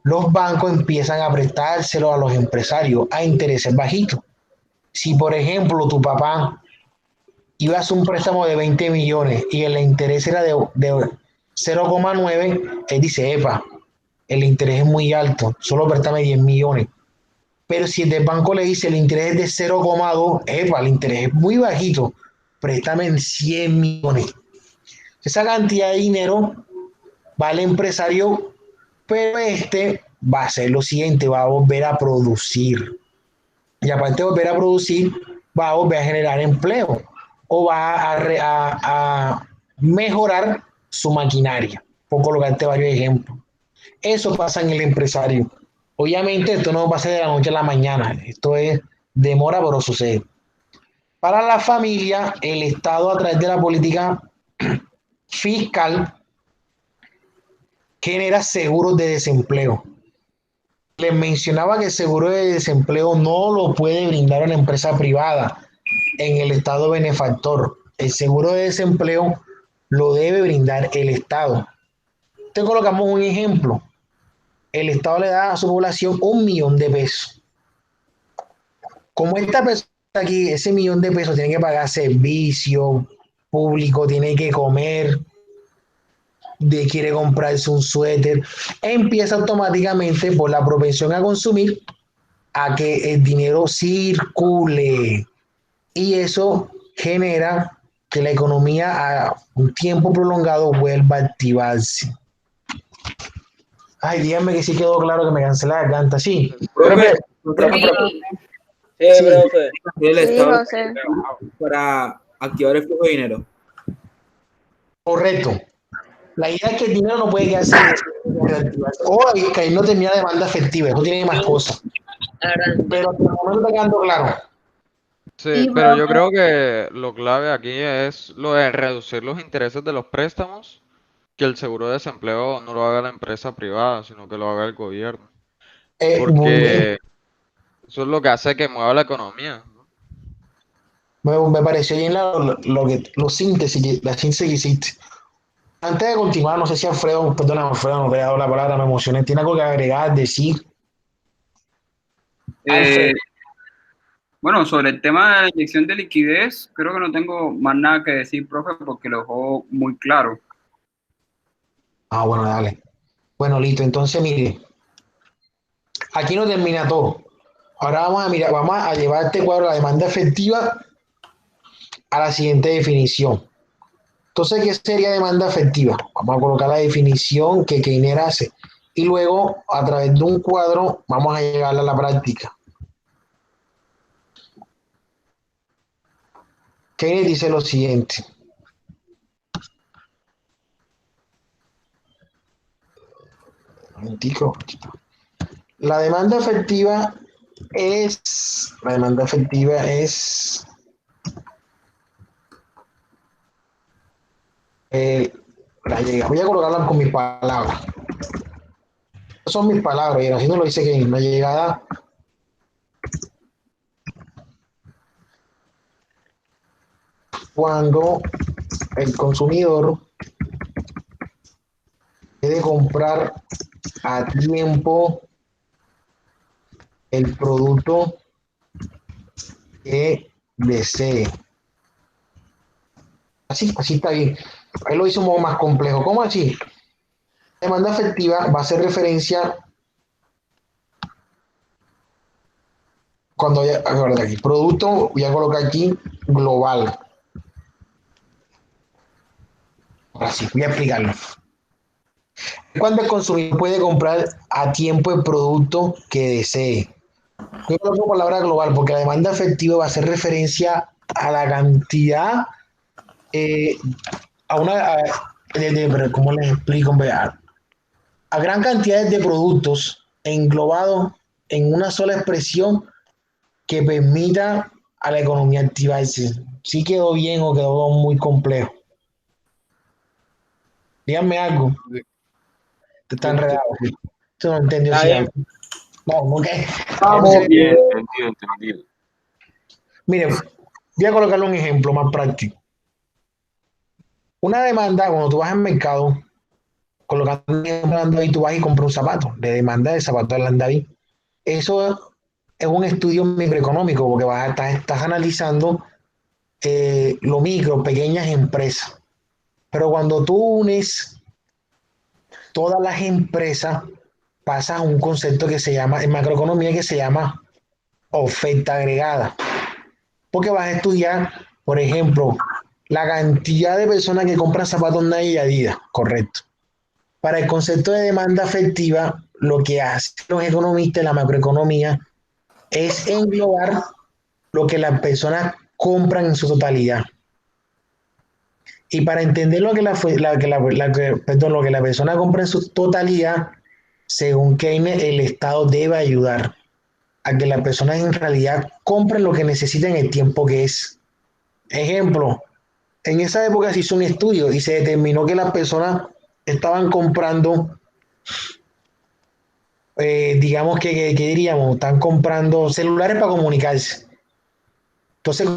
los bancos empiezan a prestárselo a los empresarios a intereses bajitos. Si, por ejemplo, tu papá iba a hacer un préstamo de 20 millones y el interés era de 0,9, él dice, epa, el interés es muy alto, solo préstame 10 millones. Pero si el del banco le dice el interés es de 0,2, epa, el interés es muy bajito, préstame en 100 millones. Esa cantidad de dinero va al empresario, pero este va a hacer lo siguiente, va a volver a producir. Y aparte de volver a producir, va a volver a generar empleo o va a mejorar su maquinaria. Por colocarte varios ejemplos. Eso pasa en el empresario. Obviamente esto no pasa de la noche a la mañana. Esto es demora, pero sucede. Para la familia, el Estado a través de la política fiscal genera seguros de desempleo. Les mencionaba que el seguro de desempleo no lo puede brindar una empresa privada en el Estado benefactor. El seguro de desempleo lo debe brindar el Estado. Te colocamos un ejemplo. El Estado le da a su población 1 millón de pesos. Como esta persona aquí, ese 1 millón de pesos tiene que pagar servicio público, tiene que comer, quiere comprarse un suéter, empieza automáticamente por la propensión a consumir a que el dinero circule y eso genera que la economía a un tiempo prolongado vuelva a activarse. Ay, díganme que sí quedó claro, que me cansé la garganta, sí. Profe, Sí, profe. el Sí, Estado José. para activar el flujo de dinero. Correcto. La idea es que el dinero no puede quedarse o que ahí no termina la demanda efectiva, eso tiene más cosas. Pero no está quedando claro. Sí, Sí, pero yo profe. creo que lo clave aquí es lo de reducir los intereses de los préstamos, que el seguro de desempleo no lo haga la empresa privada, sino que lo haga el gobierno. Muy bien. Porque eso es lo que hace que mueva la economía. Me pareció bien la síntesis que hiciste. Antes de continuar, no sé si Alfredo, perdona, Alfredo, no te he dado la palabra, me emocioné. ¿Tiene algo que agregar, decir? Eh, bueno, sobre el tema de la inyección de liquidez, creo que no tengo más nada que decir, profe, porque lo dejó muy claro. Ah, bueno, dale. Bueno, listo. Entonces, mire, aquí no termina todo. Ahora vamos a llevar este cuadro, la demanda efectiva, a la siguiente definición. Entonces, ¿qué sería demanda efectiva? Vamos a colocar la definición que Keiner hace. Y luego, a través de un cuadro, vamos a llevarla a la práctica. Keiner dice lo siguiente. Un momentico. La demanda efectiva es la llegada. Voy a colocarla con mis palabras. Son mis palabras, y así no lo dice que la llegada cuando el consumidor debe comprar a tiempo el producto que desee. Así está bien. Ahí lo hice un poco más complejo. ¿Cómo así? Demanda efectiva va a hacer referencia cuando ya, acuérdate aquí, producto, voy a colocar aquí global. Ahora sí, voy a explicarlo. Cuando el consumidor puede comprar a tiempo el producto que desee. Yo coloco palabra global porque la demanda efectiva va a hacer referencia a la cantidad eh, pero ¿cómo les explico? A gran cantidad de productos englobados en una sola expresión que permita a la economía activarse. ¿Sí quedó bien o quedó muy complejo? Díganme algo. Te está enredado. Tú no entendió Está si bien. algo. No, ¿ok? Vamos bien, entendido. Miren, voy a colocarle un ejemplo más práctico. Una demanda, cuando tú vas al mercado, colocando un ejemplo de Landaví, tú vas y compras un zapato, de demanda del zapato de Landaví. Eso es un estudio microeconómico, porque estás analizando lo micro, pequeñas empresas. Pero cuando tú unes todas las empresas, pasas a un concepto que se llama, en macroeconomía, que se llama oferta agregada. Porque vas a estudiar, por ejemplo, la cantidad de personas que compran zapatos Nike y Adidas, correcto. Para el concepto de demanda afectiva, lo que hacen los economistas de la macroeconomía es englobar lo que las personas compran en su totalidad. Y para entender lo que lo que la persona compra en su totalidad, según Keynes, el Estado debe ayudar a que las personas en realidad compren lo que necesitan en el tiempo que es. Ejemplo, en esa época se hizo un estudio y se determinó que las personas estaban comprando, digamos que diríamos, están comprando celulares para comunicarse. Entonces,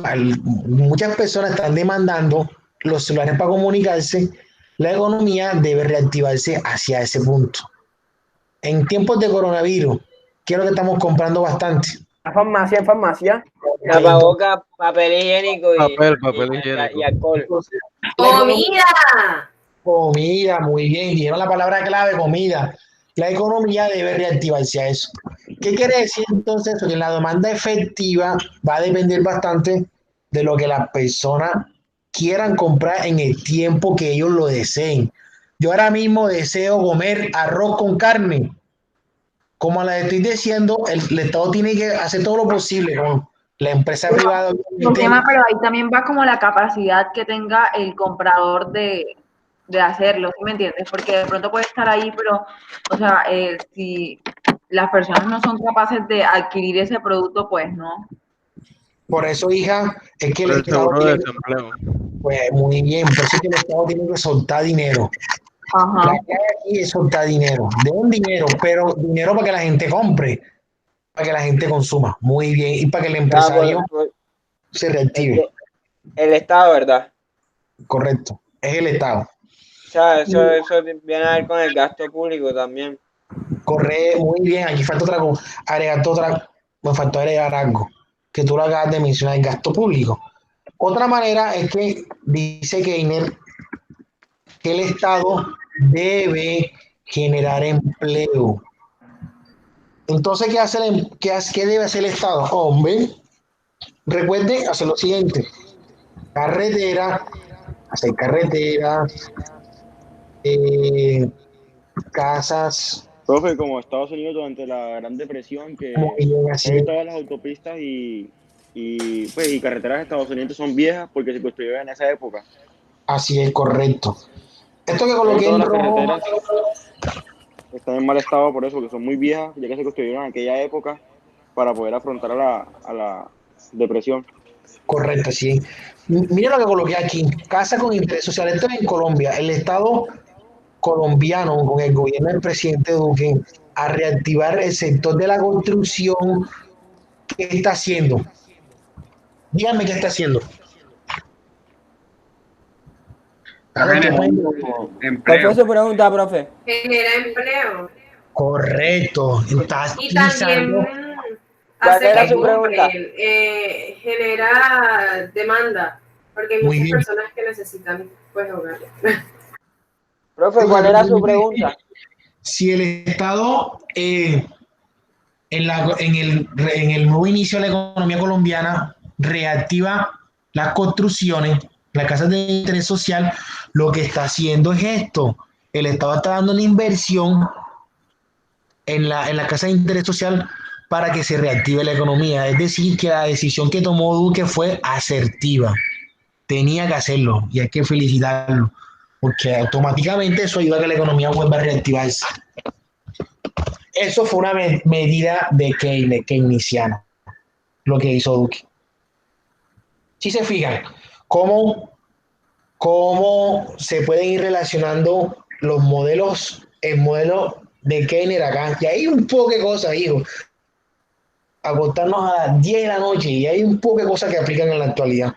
muchas personas están demandando los celulares para comunicarse, la economía debe reactivarse hacia ese punto. En tiempos de coronavirus, ¿qué es lo que estamos comprando bastante? En farmacia. Tapabocas, papel higiénico Papel higiénico. y alcohol. ¡Comida! Comida, muy bien, dijeron la palabra clave, comida. La economía debe reactivarse a eso. ¿Qué quiere decir entonces? Que la demanda efectiva va a depender bastante de lo que las personas quieran comprar en el tiempo que ellos lo deseen. Yo ahora mismo deseo comer arroz con carne. Como les estoy diciendo, el Estado tiene que hacer todo lo posible con la empresa privada. El tema, pero ahí también va como la capacidad que tenga el comprador de hacerlo, ¿sí me entiendes? Porque de pronto puede estar ahí, pero, o sea, si las personas no son capaces de adquirir ese producto, pues no. Por eso, hija, es que el El Estado seguro de tiene, desempleo. pues muy bien, por eso es que el Estado tiene que soltar dinero. Ajá. La que hay aquí es soltar dinero, de un dinero, pero dinero para que la gente compre, para que la gente consuma, muy bien, y para que el empresario se reactive. El Estado, ¿verdad? Correcto, es el Estado. O sea, eso viene a ver con el gasto público también. Corre muy bien, aquí falta me faltó agregar algo, que tú lo acabas de mencionar, el gasto público. Otra manera es que dice Keynes que el Estado debe generar empleo. Entonces, ¿qué debe hacer el Estado? Hombre, recuerde hacer lo siguiente: hacer carreteras, casas. Profe, como Estados Unidos durante la Gran Depresión, que hoy todas las autopistas y carreteras de Estados Unidos son viejas porque se construyeron en esa época. Así es, correcto. Esto que coloqué todas en las rojo carreteras están en mal estado por eso, porque son muy viejas, ya que se construyeron en aquella época para poder afrontar a la depresión. Correcto, sí. Mira lo que coloqué aquí: casa con interés social. Esto es en Colombia. El Estado colombiano, con el gobierno del presidente Duque, a reactivar el sector de la construcción. ¿Qué está haciendo? Díganme qué está haciendo. ¿Cuál fue su pregunta, profe? Genera empleo. Correcto. Está Y también ¿Cuál era hace que su pregunta? compren, genera demanda, porque hay Muy muchas bien. personas que necesitan pues hogares. Profe, ¿cuál era su pregunta? Si el Estado, en el nuevo inicio de la economía colombiana, reactiva las construcciones, las casas de interés social, lo que está haciendo es esto: el Estado está dando una inversión en la casa de interés social para que se reactive la economía. Es decir, que la decisión que tomó Duque fue asertiva. tenía que hacerlo y hay que felicitarlo, porque automáticamente eso ayuda a que la economía vuelva a reactivarse. Eso fue una medida de keynesiana, lo que hizo Duque. Si se fijan, cómo se pueden ir relacionando los modelos, el modelo de Keynes acá. Y hay un poco de cosas, hijo. Acostarnos a las 10 de la noche y hay un poco de cosas que aplican en la actualidad.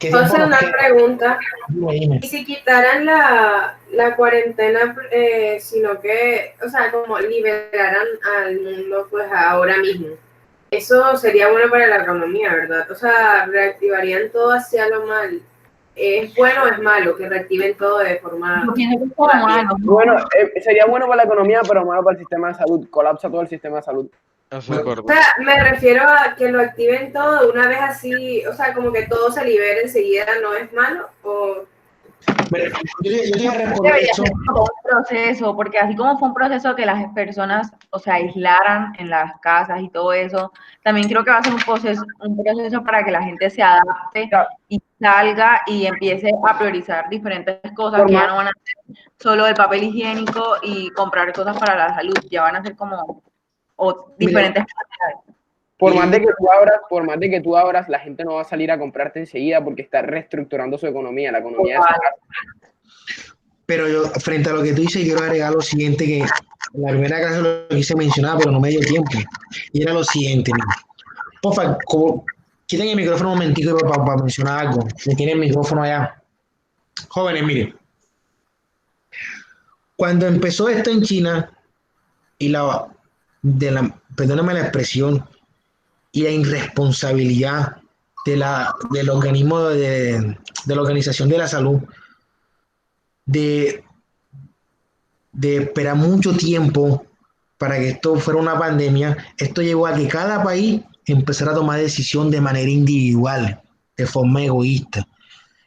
Entonces, una pregunta. Dime. ¿Y si quitaran la cuarentena, sino que, o sea, como liberaran al mundo pues ahora mismo? Eso sería bueno para la economía, ¿verdad? O sea, reactivarían todo hacia lo mal. ¿Es bueno o es malo que reactiven todo de forma rápida? Bueno, sería bueno para la economía, pero malo para el sistema de salud. Colapsa todo el sistema de salud. Eso es verdad. O sea, me refiero a que lo activen todo de una vez así, o sea, como que todo se libere enseguida, ¿no es malo? O... Yo te iba a responder Debería eso. ser como un proceso, porque así como fue un proceso que las personas, o sea, aislaran en las casas y todo eso, también creo que va a ser un proceso para que la gente se adapte y salga y empiece a priorizar diferentes cosas que ya no van a ser solo el papel higiénico y comprar cosas para la salud, ya van a ser como diferentes cosas. Por más de que tú abras, la gente no va a salir a comprarte enseguida porque está reestructurando su economía, la economía de su casa. Pero yo, frente a lo que tú dices, quiero agregar lo siguiente, que en la primera clase lo quise mencionar, pero no me dio tiempo. Y era lo siguiente, mira. Por favor, quiten el micrófono un momentico para mencionar algo. Se tiene el micrófono allá. Jóvenes, miren. Cuando empezó esto en China, y perdóname la expresión, y la irresponsabilidad del organismo de la Organización de la Salud, de esperar mucho tiempo para que esto fuera una pandemia, esto llevó a que cada país empezara a tomar decisión de manera individual, de forma egoísta.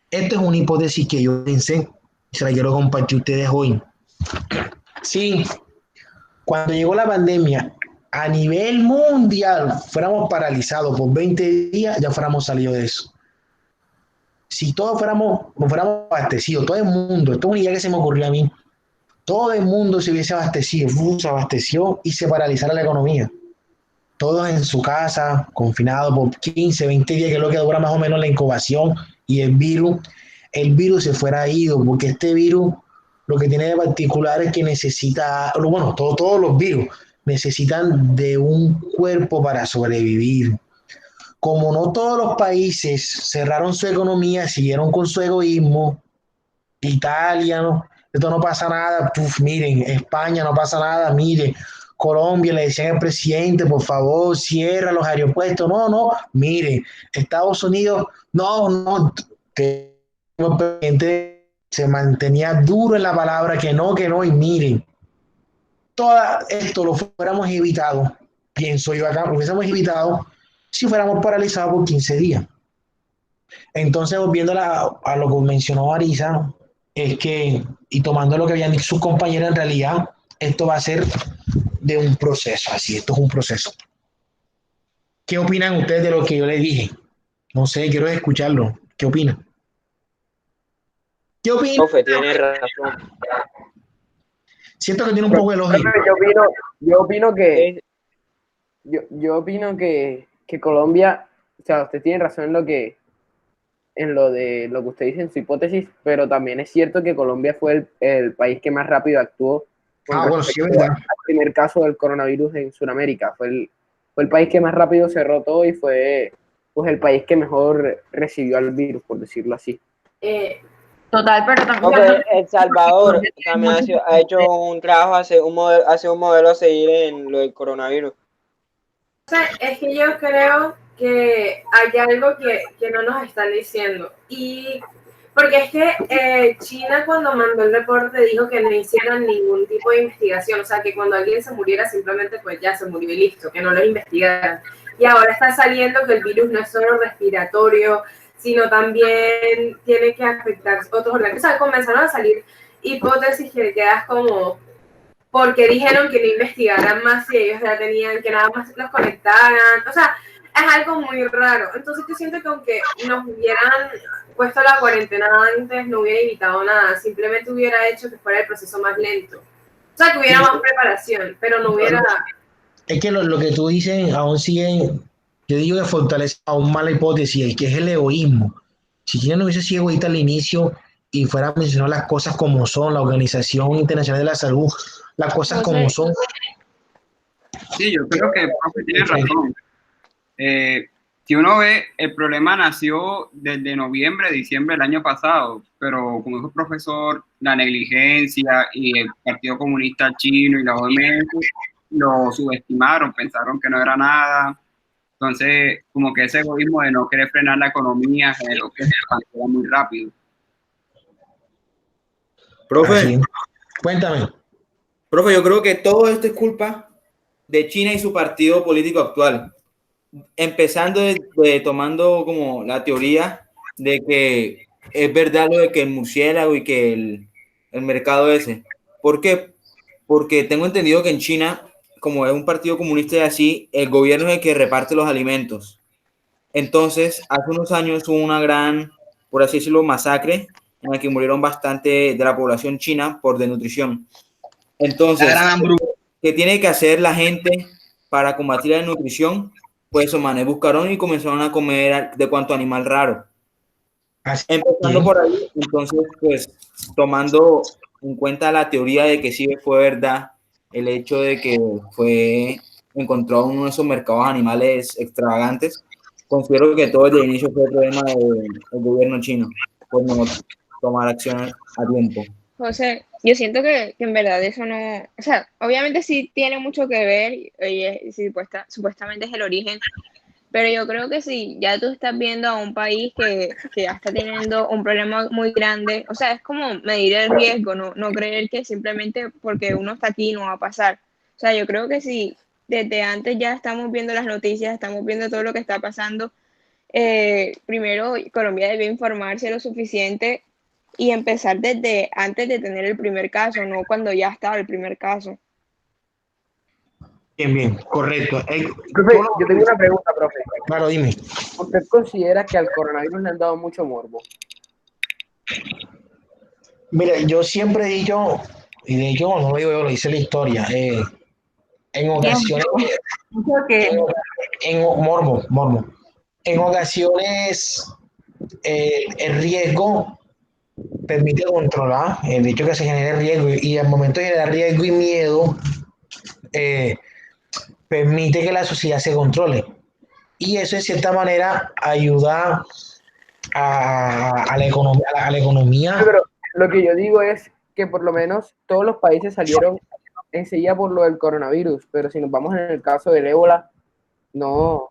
Esto es una hipótesis que yo pensé, se la quiero compartir a ustedes hoy. Sí, cuando llegó la pandemia, a nivel mundial, fuéramos paralizados por 20 días, ya fuéramos salidos de eso. Si todos fuéramos abastecidos, todo el mundo, esto es una idea que se me ocurrió a mí, todo el mundo se hubiese abastecido, se abasteció y se paralizara la economía. Todos en su casa, confinados por 15, 20 días, que es lo que dura más o menos la incubación, y el virus se fuera ido, porque este virus lo que tiene de particular es que necesita, bueno, todos los virus necesitan de un cuerpo para sobrevivir. Como no todos los países cerraron su economía, siguieron con su egoísmo, Italia, ¿no? Esto no pasa nada, miren, España no pasa nada, miren, Colombia le decían al presidente, por favor, cierra los aeropuertos, no, miren, Estados Unidos, no, que el presidente se mantenía duro en la palabra que no, y miren, todo esto lo fuéramos evitado, pienso yo acá, lo hubiésemos evitado si fuéramos paralizados por 15 días. Entonces, volviendo a lo que mencionó Arisa, es que, y tomando lo que habían dicho sus compañeros, en realidad, esto va a ser de un proceso, así, esto es un proceso. ¿Qué opinan ustedes de lo que yo les dije? No sé, quiero escucharlo. ¿Qué opinan? ¿Qué opinan? Profe, tiene razón. Siento que tiene un poco de lógica. Yo opino que Colombia, o sea, usted tiene razón en lo de lo que usted dice en su hipótesis, pero también es cierto que Colombia fue el país que más rápido actuó bueno, sí, es verdad. al primer caso del coronavirus en Sudamérica. Fue el país que más rápido cerró todo y fue pues el país que mejor recibió al virus, por decirlo así. Total, pero también... Okay, El Salvador también ha hecho un trabajo, hace un modelo a seguir en lo del coronavirus. O sea, es que yo creo que hay algo que no nos están diciendo. Y porque es que China, cuando mandó el reporte, dijo que no hicieran ningún tipo de investigación. O sea, que cuando alguien se muriera, simplemente pues ya se murió y listo, que no lo investigaran. Y ahora está saliendo que el virus no es solo respiratorio, sino también tiene que afectar otros órganos. O sea, comenzaron a salir hipótesis que quedas como, porque dijeron que no investigaran más si ellos ya tenían, que nada más los conectaran. O sea, es algo muy raro. Entonces yo siento que aunque nos hubieran puesto la cuarentena antes, no hubiera evitado nada, simplemente hubiera hecho que fuera el proceso más lento. O sea, que hubiera más preparación, pero no hubiera... Es que lo que tú dices aún sigue, yo digo que fortalece aún más la hipótesis, que es el egoísmo. Si China no hubiese sido egoísta al inicio y fuera a mencionar las cosas como son, la Organización Internacional de la Salud, las cosas como son. Sí, yo creo que el profe tiene razón. Si uno ve, el problema nació desde noviembre, diciembre del año pasado, pero como dijo el profesor, la negligencia y el Partido Comunista Chino y la OMS lo subestimaron, pensaron que no era nada. Entonces, como que ese egoísmo de no querer frenar la economía generó que se cancela muy rápido. Profe, cuéntame. Profe, yo creo que todo esto es culpa de China y su partido político actual. Empezando tomando como la teoría de que es verdad lo de que el murciélago y que el mercado ese. ¿Por qué? Porque tengo entendido que en China, como es un partido comunista y así, el gobierno es el que reparte los alimentos. Entonces, hace unos años hubo una gran, por así decirlo, masacre en la que murieron bastante de la población china por desnutrición. Entonces, ¿qué tiene que hacer la gente para combatir la desnutrición? Pues, manes, buscaron y comenzaron a comer de cuanto animal raro. Empezando por ahí, entonces, pues, tomando en cuenta la teoría de que sí fue verdad el hecho de que fue encontrado en uno de esos mercados animales extravagantes, considero que todo desde el inicio fue el problema del gobierno chino por no tomar acciones a tiempo. José, yo siento que en verdad eso no, o sea, obviamente sí tiene mucho que ver y supuestamente es el origen, pero yo creo que si ya tú estás viendo a un país que ya está teniendo un problema muy grande, o sea, es como medir el riesgo, no creer que simplemente porque uno está aquí no va a pasar. O sea, yo creo que si desde antes ya estamos viendo las noticias, estamos viendo todo lo que está pasando, primero Colombia debe informarse lo suficiente y empezar desde antes de tener el primer caso, no cuando ya estaba el primer caso. Bien, correcto. Profe, yo tengo una pregunta, profe. Claro, dime. ¿Usted considera que al coronavirus le han dado mucho morbo? Mira, yo siempre he dicho, y de hecho no lo digo yo, lo dice la historia, en ocasiones, morbo, en ocasiones el riesgo permite controlar, el hecho que se genere riesgo y al momento de generar riesgo y miedo, permite que la sociedad se controle. Y eso, de cierta manera, ayuda a la economía. Pero lo que yo digo es que por lo menos todos los países salieron enseguida por lo del coronavirus, pero si nos vamos en el caso del ébola, no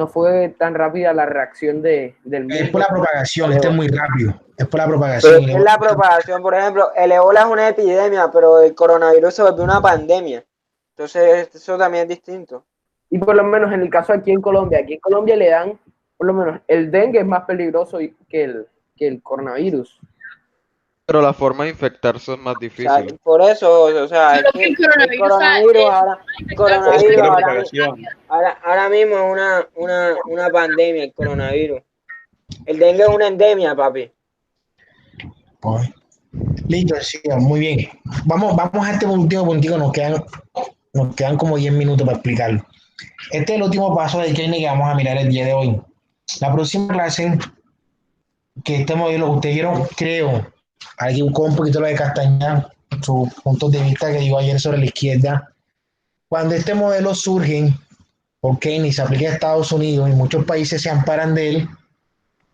fue tan rápida la reacción del mundo. Es por la propagación, este es muy rápido. Es por la propagación. Es la propagación, por ejemplo, el ébola es una epidemia, pero el coronavirus se volvió una pandemia. Entonces, eso también es distinto. Y por lo menos en el caso aquí en Colombia le dan, por lo menos, el dengue es más peligroso que el coronavirus. Pero la forma de infectarse es más difícil. O sea, por eso, o sea, es que el coronavirus ahora mismo es una pandemia, el coronavirus. El dengue es una endemia, papi. Pues, listo, sí, muy bien. Vamos a este último puntito, nos quedan como 10 minutos para explicarlo. Este es el último paso del training que vamos a mirar el día de hoy. La próxima clase, que este modelo, ustedes vieron, creo, aquí con un poquito lo de Castañeda, sus puntos de vista que digo ayer sobre la izquierda. Cuando este modelo surge, por Keynes, se aplica a Estados Unidos y muchos países se amparan de él,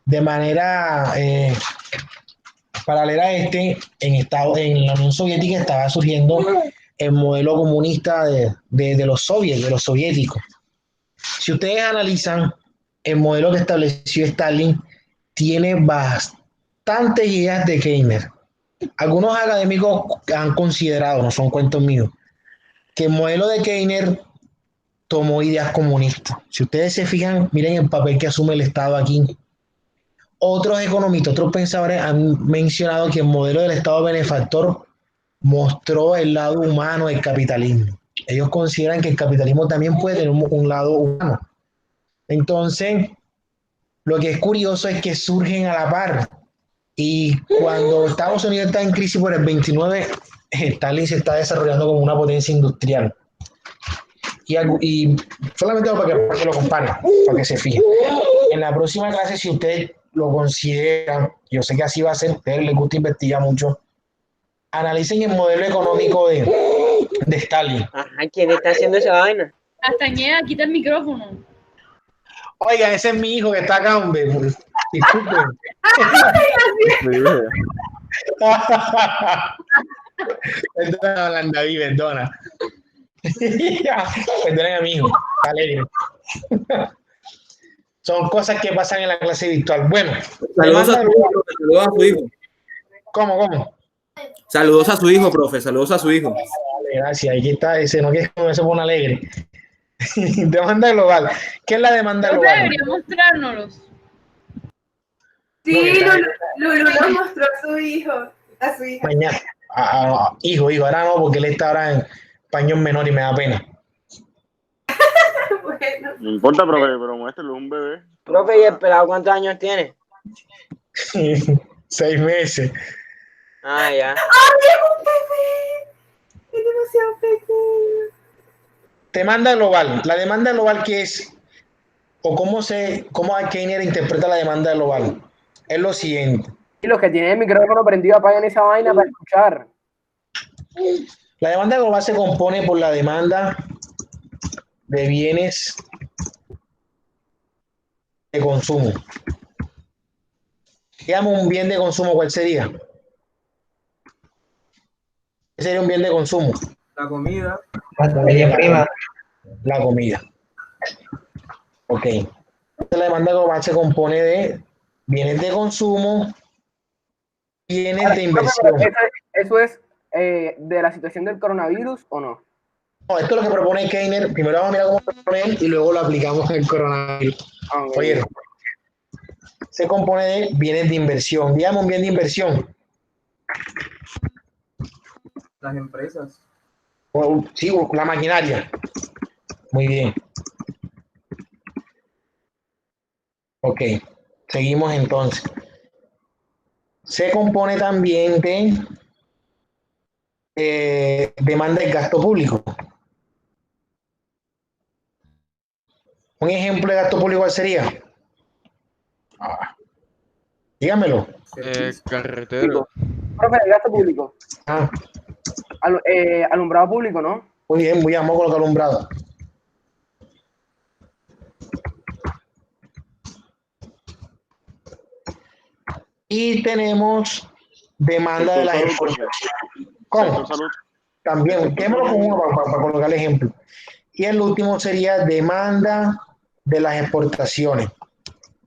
de manera paralela a este, en la Unión Soviética estaba surgiendo el modelo comunista de los soviéticos. Si ustedes analizan el modelo que estableció Stalin, tiene bastantes ideas de Keynes. Algunos académicos han considerado, no son cuentos míos, que el modelo de Keynes tomó ideas comunistas. Si ustedes se fijan, miren el papel que asume el Estado aquí. Otros economistas, otros pensadores han mencionado que el modelo del Estado benefactor mostró el lado humano del capitalismo. Ellos consideran que el capitalismo también puede tener un lado humano. Entonces, lo que es curioso es que surgen a la par. Y cuando Estados Unidos está en crisis por el 29, Stalin se está desarrollando como una potencia industrial. Y solamente para que lo comparen, para que se fijen. En la próxima clase, si ustedes lo consideran, yo sé que así va a ser, a ustedes les gusta investigar mucho, analicen el modelo económico de Stalin. Ajá, ¿quién está haciendo esa vaina? Castañeda, quita el micrófono. Oiga, ese es mi hijo que está acá, hombre. Disculpen. Perdona, David, perdona. Perdonen a mi hijo. Alegre. Son cosas que pasan en la clase virtual. Bueno, saludos a su hijo. ¿Cómo? Saludos a su hijo, profe. Saludos a su hijo. Vale, gracias. Aquí está ese, no que se pone alegre. Demanda global. ¿Qué es la demanda global? Debería mostrárnoslos. Sí, Lulu nos mostró a su hijo. Mañana. Hijo, ahora no, porque él está ahora en paños menor y me da pena. Bueno. No importa, profe, pero muéstralo, un bebé. Profe, ¿y el pelado cuántos años tiene? 6 meses. Ah, ya. ¡Ay, es un bebé! Es demasiado pequeño. Demanda global. La demanda global, ¿qué es? ¿O cómo Keynesian interpreta la demanda global? Es lo siguiente. Y los que tienen el micrófono prendido apaguen esa vaina para escuchar. La demanda global se compone por la demanda de bienes de consumo. Digamos un bien de consumo, ¿cuál sería? ¿Qué sería un bien de consumo? La comida. Materia prima. La comida. Ok. La demanda global se compone de bienes de consumo, bienes de inversión. ¿Eso es de la situación del coronavirus o no? No, esto es lo que propone Keynesian. Primero vamos a mirar cómo lo propone él y luego lo aplicamos en el coronavirus. Oye, se compone de bienes de inversión. Digamos un bien de inversión. Las empresas. Sí, la maquinaria. Muy bien. Ok, seguimos entonces. Se compone también de demanda de gasto público. Un ejemplo de gasto público, ¿cuál sería? Dígamelo. Carretero. Profe, el gasto público. Ah, Alumbrado público, ¿no? muy bien, vamos con lo que alumbrado. Y tenemos demanda de las exportaciones. ¿Cómo? También, quémoslo con uno para colocar el ejemplo. Y el último sería demanda de las exportaciones.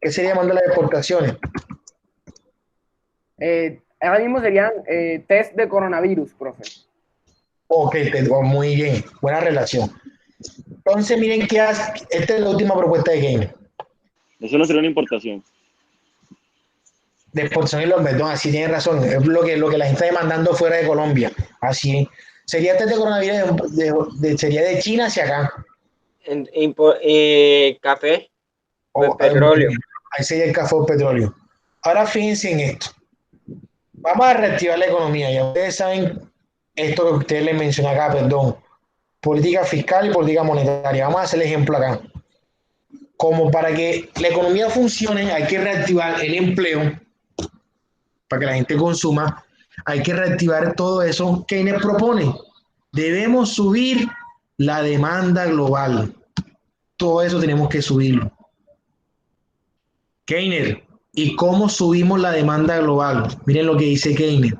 ¿Qué sería demanda de las exportaciones? Ahora mismo serían test de coronavirus, profe. Ok, muy bien, buena relación. Entonces, miren qué hace. Esta es la última propuesta de Keynes. Eso no sería una importación. De exportación y los perdón, así tiene razón. Es lo que la gente está demandando fuera de Colombia. Así. Sería test de coronavirus, sería de China hacia acá. Café o petróleo. Ahí sería el café o petróleo. Ahora fíjense en esto. Vamos a reactivar la economía. Ya ustedes saben esto que ustedes les mencioné acá, perdón. Política fiscal y política monetaria. Vamos a hacer el ejemplo acá. Como para que la economía funcione, hay que reactivar el empleo, para que la gente consuma. Hay que reactivar todo eso que Keynes propone. Debemos subir la demanda global. Todo eso tenemos que subirlo. Keynes, ¿y cómo subimos la demanda global? Miren lo que dice Keynes.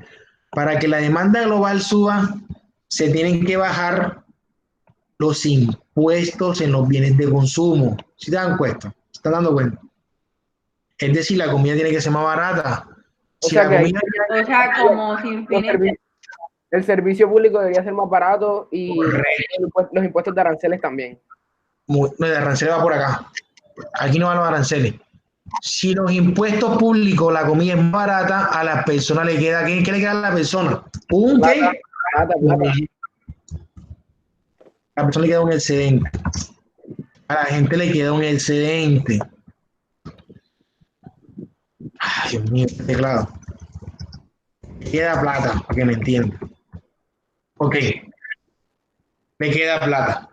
Para que la demanda global suba, se tienen que bajar los impuestos en los bienes de consumo. ¿Sí te dan cuenta? ¿Se están dando cuenta? Es decir, la comida tiene que ser más barata. O sea, como sin fines. El servicio público debería ser más barato y los impuestos de aranceles también. No, de aranceles va por acá. Aquí no van los aranceles. Si los impuestos públicos, la comida es más barata, a las personas le queda, ¿qué le queda a la persona? ¿Un qué? Plata. A la persona le queda un excedente. a la gente le queda un excedente. Ay, Dios mío, este teclado. Queda plata, para que me entiendan. Ok, me queda plata.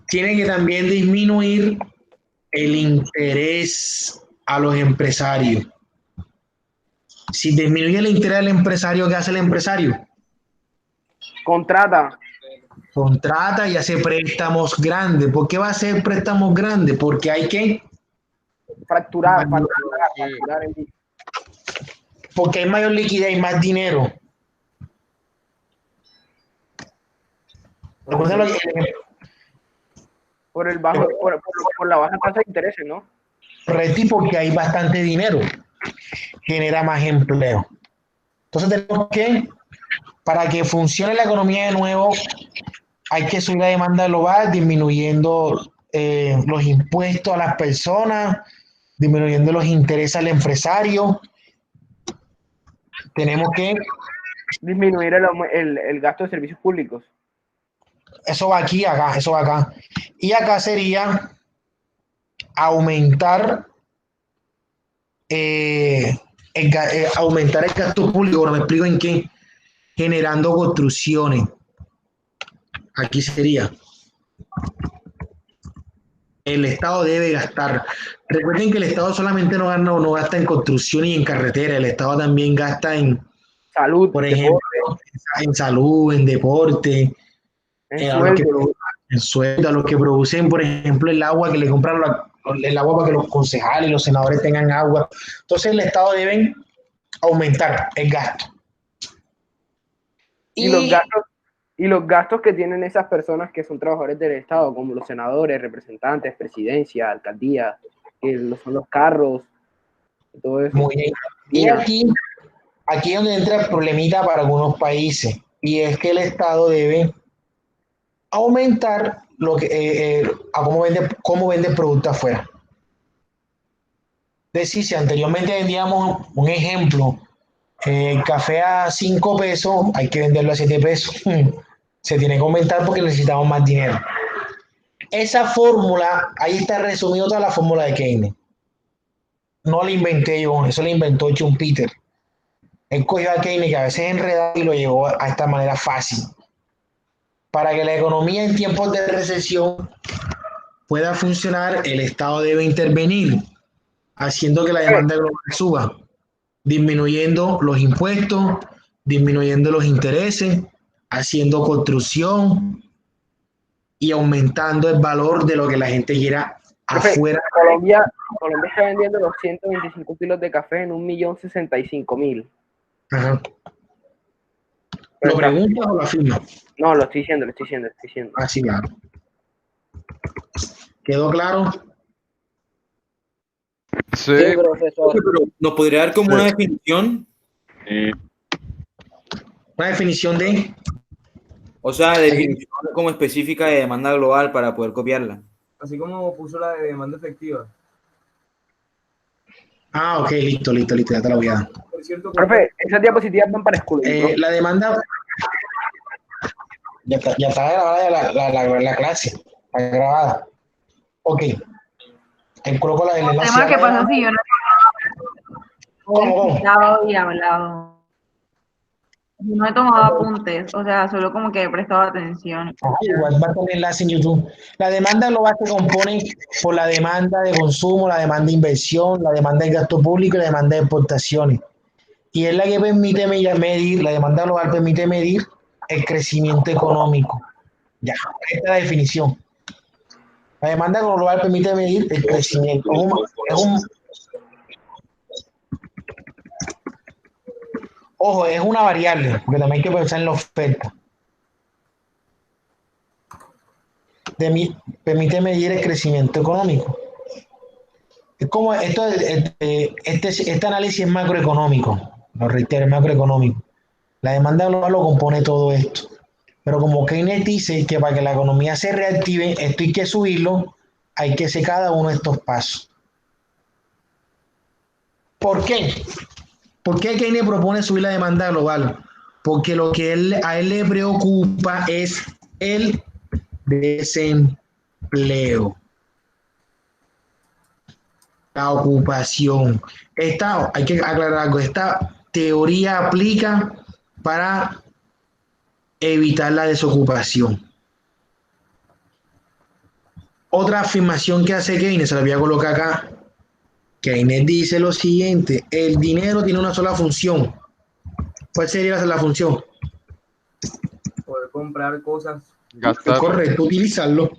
Tiene que también disminuir el interés a los empresarios. Si disminuye el interés del empresario, ¿qué hace el empresario? Contrata. Contrata y hace préstamos grandes. ¿Por qué va a hacer préstamos grandes? Porque hay que Fracturar. porque hay mayor liquidez y más dinero. Recuerden lo que- Por la baja tasa de intereses, ¿no? Correcto, y porque hay bastante dinero, genera más empleo. Entonces tenemos que, para que funcione la economía de nuevo, hay que subir la demanda global, disminuyendo los impuestos a las personas, disminuyendo los intereses al empresario. Tenemos que, Disminuir el gasto de servicios públicos. eso va aquí, acá, eso va acá. Y acá sería aumentar aumentar el gasto público. Ahora me explico en qué. Generando construcciones. Aquí sería. El Estado debe gastar. Recuerden que el Estado solamente no gasta en construcción y en carretera. El Estado también gasta en salud, por ejemplo, en salud, en deporte, en sueldo, a los que producen, por ejemplo, el agua que le compran el agua para que los concejales y los senadores tengan agua. Entonces el Estado debe aumentar el gasto. Y los gastos que tienen esas personas que son trabajadores del Estado, como los senadores, representantes, presidencia, alcaldía, que son los carros, todo eso. Muy bien. Y aquí es donde entra el problemita para algunos países, y es que el Estado debe aumentar lo que a cómo vende el producto afuera. Es decir, si anteriormente vendíamos, un ejemplo, el café a 5 pesos, hay que venderlo a 7 pesos. Se tiene que aumentar porque necesitamos más dinero. Esa fórmula, ahí está resumido toda la fórmula de Keynes. No la inventé yo, eso la inventó Schumpeter. Él cogió a Keynes, que a veces es enredado, y lo llevó a esta manera fácil. Para que la economía en tiempos de recesión pueda funcionar, el Estado debe intervenir, haciendo que la demanda global suba, disminuyendo los impuestos, disminuyendo los intereses, haciendo construcción y aumentando el valor de lo que la gente quiera afuera. Colombia está vendiendo los 125 kilos de café en 1.065.000. Ajá. ¿Lo preguntas o lo afirmas? No, lo estoy diciendo. Ah, sí, claro. ¿Quedó claro? Sí, profesor. Pero ¿nos podría dar como una definición? ¿Una definición de? O sea, definición como específica de demanda global para poder copiarla. Así como puso la de demanda efectiva. Ah, ok, listo, ya te la voy a dar. Profe, esas diapositivas van para escuela. La demanda... Ya está grabada la clase. Está grabada. Ok. Coloco el enlace. El tema que pasa si yo no ¿Cómo? y hablado. No he tomado apuntes, o sea, solo como que he prestado atención. Igual va a tener enlace en YouTube. La demanda global se compone por la demanda de consumo, la demanda de inversión, la demanda de gasto público y la demanda de exportaciones. Y es la que permite medir, la demanda global permite medir el crecimiento económico. Ya, esta es la definición. La demanda global permite medir el crecimiento. Ojo, es una variable, porque también hay que pensar en la oferta. Permite medir el crecimiento económico. Es como este análisis es macroeconómico, lo reitero, es macroeconómico. La demanda global lo compone todo esto. Pero como Keynes dice que para que la economía se reactive, esto hay que subirlo, hay que hacer cada uno de estos pasos. ¿Por qué? ¿Por qué Keynes propone subir la demanda global? Porque lo que a él le preocupa es el desempleo. empleo, la ocupación. Hay que aclarar algo, esta teoría aplica para evitar la desocupación. Otra afirmación que hace Keynes, se la voy a colocar acá. Keynes dice lo siguiente: el dinero tiene una sola función. ¿Cuál sería la función? Poder comprar cosas. Gastar. Correcto, utilizarlo.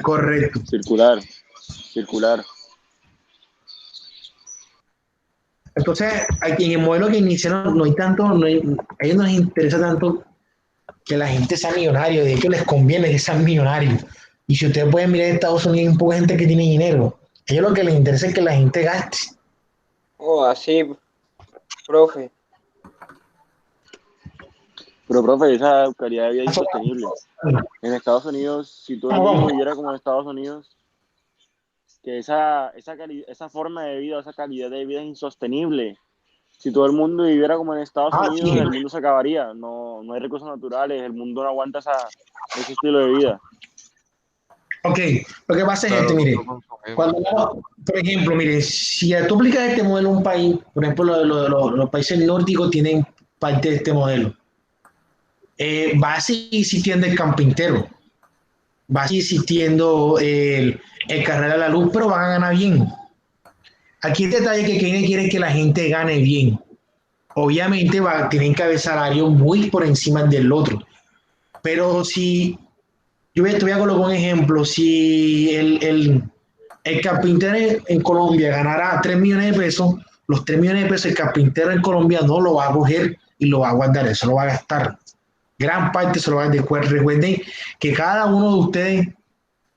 Correcto. Circular. Entonces, aquí en el modelo que iniciaron a ellos no les interesa tanto que la gente sea millonario, de hecho les conviene que sean millonarios. Y si ustedes pueden mirar en Estados Unidos, hay un poco de gente que tiene dinero. A ellos lo que les interesa es que la gente gaste. Oh, así, profe. Pero, profe, esa calidad de vida es insostenible. En Estados Unidos, si todo el mundo viviera como en Estados Unidos, que esa forma de vida, esa calidad de vida es insostenible. Si todo el mundo viviera como en Estados Unidos, sí. El mundo se acabaría. No hay recursos naturales, el mundo no aguanta ese estilo de vida. Ok, lo que pasa es mire, por ejemplo, mire, si tú aplicas este modelo a un país, por ejemplo, los países nórdicos tienen parte de este modelo. Va a seguir existiendo el carpintero, va a seguir existiendo el carrera a la luz, pero van a ganar bien. Aquí el detalle que Keynes quiere es que la gente gane bien. Obviamente tienen que haber salarios muy por encima del otro. Pero si, te voy a colocar un ejemplo, si el carpintero en Colombia ganara 3 millones de pesos, los 3 millones de pesos el carpintero en Colombia no lo va a coger y lo va a guardar, eso lo va a gastar. Gran parte se lo va a gastar. Recuerden que cada uno de ustedes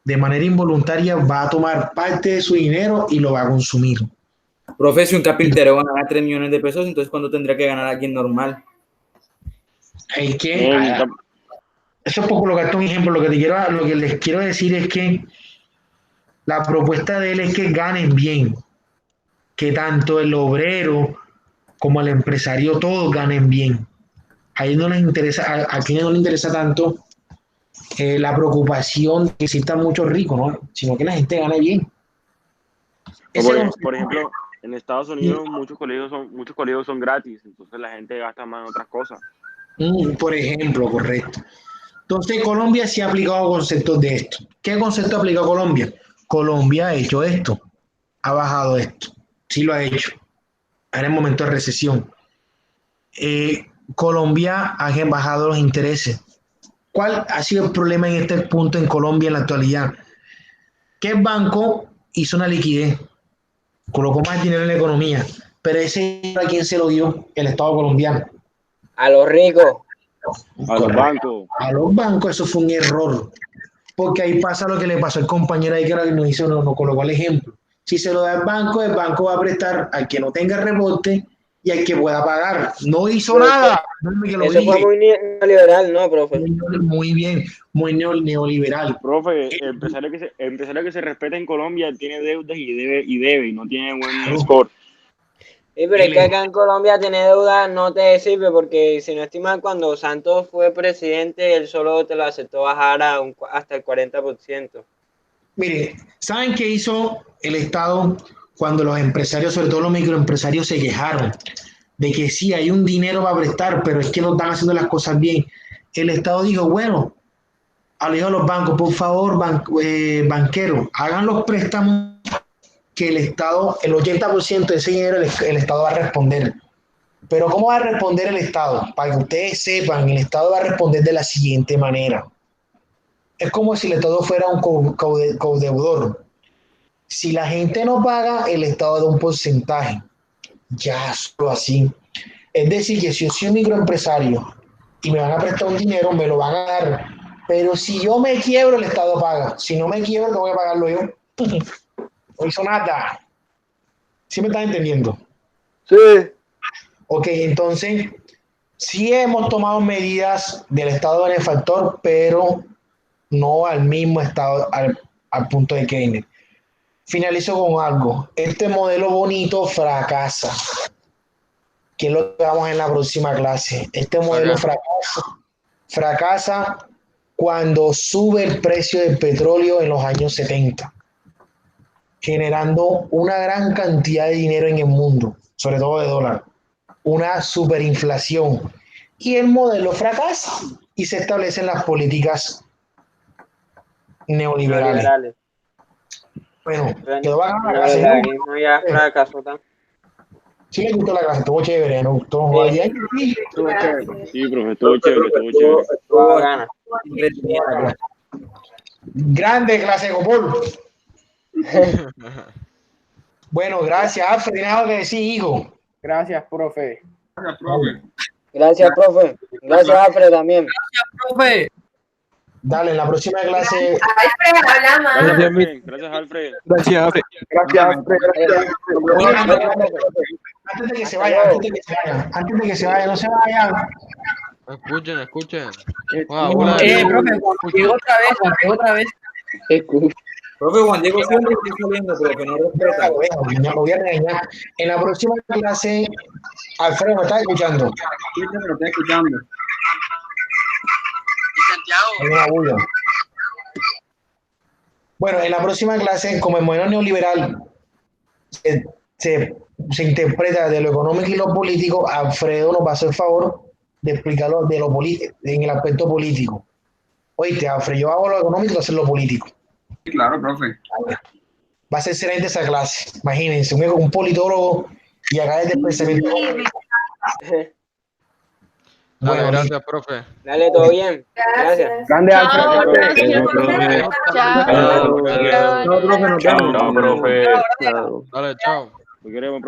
de manera involuntaria va a tomar parte de su dinero y lo va a consumir. Profe, si un carpintero ganara 3 millones de pesos, entonces ¿cuánto tendría que ganar alguien normal? Es que eso es por colocarte un ejemplo. Lo que les quiero decir es que la propuesta de él es que ganen bien, que tanto el obrero como el empresario todos ganen bien. A ellos no les interesa, a quienes no les interesa tanto la preocupación de que existan muchos ricos, ¿no? Sino que la gente gane bien. Por ejemplo, en Estados Unidos muchos colegios son gratis, entonces la gente gasta más en otras cosas. Por ejemplo, correcto. Entonces Colombia sí ha aplicado conceptos de esto. ¿Qué concepto ha aplicado Colombia? Colombia ha hecho esto, ha bajado esto, sí lo ha hecho. Ahora en momento de recesión. Colombia ha bajado los intereses. ¿Cuál ha sido el problema en este punto en Colombia en la actualidad? Que el banco hizo una liquidez, colocó más dinero en la economía, pero ese ¿a quién se lo dio? El Estado colombiano. A los ricos. A los bancos. A los bancos, eso fue un error. Porque ahí pasa lo que le pasó al compañero ahí que nos colocó el ejemplo. Si se lo da al banco va a prestar al que no tenga rebote y al que pueda pagar. No hizo nada. Eso fue muy neoliberal, ¿no, profe? Muy bien, muy neoliberal. Profe, el empresario que se respeta en Colombia tiene deudas y debe y no tiene buen score. Sí, pero es que acá en Colombia tener deuda no te sirve porque si no estimas cuando Santos fue presidente, él solo te lo aceptó bajar hasta el 40%. Mire, ¿saben qué hizo el Estado cuando los empresarios, sobre todo los microempresarios, se quejaron de que sí, hay un dinero para prestar, pero es que no están haciendo las cosas bien? El Estado dijo, bueno, le dijo a los bancos, por favor, banqueros, hagan los préstamos que el Estado, el 80% de ese dinero el Estado va a responder. Pero ¿cómo va a responder el Estado? Para que ustedes sepan, el Estado va a responder de la siguiente manera. Es como si el Estado fuera un codeudor. Si la gente no paga, el Estado da un porcentaje. Ya, solo así. Es decir, que si yo soy un microempresario y me van a prestar un dinero, me lo van a dar. Pero si yo me quiebro, el Estado paga. Si no me quiebro, tengo que pagarlo yo. No hizo nada. ¿Sí me estás entendiendo? Sí. Ok, entonces, sí hemos tomado medidas del Estado benefactor, pero no al mismo estado, al punto de Keynes. Finalizo con algo. Este modelo bonito fracasa. Que es lo que vamos en la próxima clase. Este modelo fracasa cuando sube el precio del petróleo en los años 70, generando una gran cantidad de dinero en el mundo, sobre todo de dólar, una superinflación, y el modelo fracasa y se establecen las políticas neoliberales. Bueno, quedó bacana la clase, ¿no? Neoliberalismo ya fracasó también. Sí le gustó la clase, estuvo chévere, ¿no? Estuvo Sí, estuvo chévere. Sí, profe, estuvo chévere, estuvo chévere. Estuvo bacana. Grande clase, Copol. Bueno, gracias, Alfred. ¿Tienes algo que decir, hijo? Gracias, profe. Gracias, profe. Gracias, profe. Gracias, Alfred, también. Gracias, profe. Dale, en la próxima clase. Alfred, habla más. Gracias, Alfred. Gracias, Alfred. Gracias, Alfred. Gracias, Alfred. Antes de que se vayan, antes de que se vayan, no se vayan. Escuchen. Profe, Juan Diego otra vez. Profe, Juan Diego siempre está saliendo, profe, no respeta. Me voy a regañar. En la próxima clase, Alfredo, ¿me estás escuchando? Sí, me lo estoy escuchando. Hay una bulla. Bueno, en la próxima clase, como el modelo neoliberal se interpreta de lo económico y lo político, Alfredo nos va a hacer el favor de explicarlo de lo en el aspecto político. Oíste, Alfredo, yo hago lo económico y hacer lo político. Sí, claro, profe. Va a ser excelente esa clase. Imagínense, un politólogo y acá desde el pensamiento. Dale, Bueno, gracias, profe. Dale, todo bien. Gracias. Grande, Chao, Alfred. gracias, profe. Chao. No, profe, nos vemos. Chao, profe. Dale, chao. Te queremos, profe.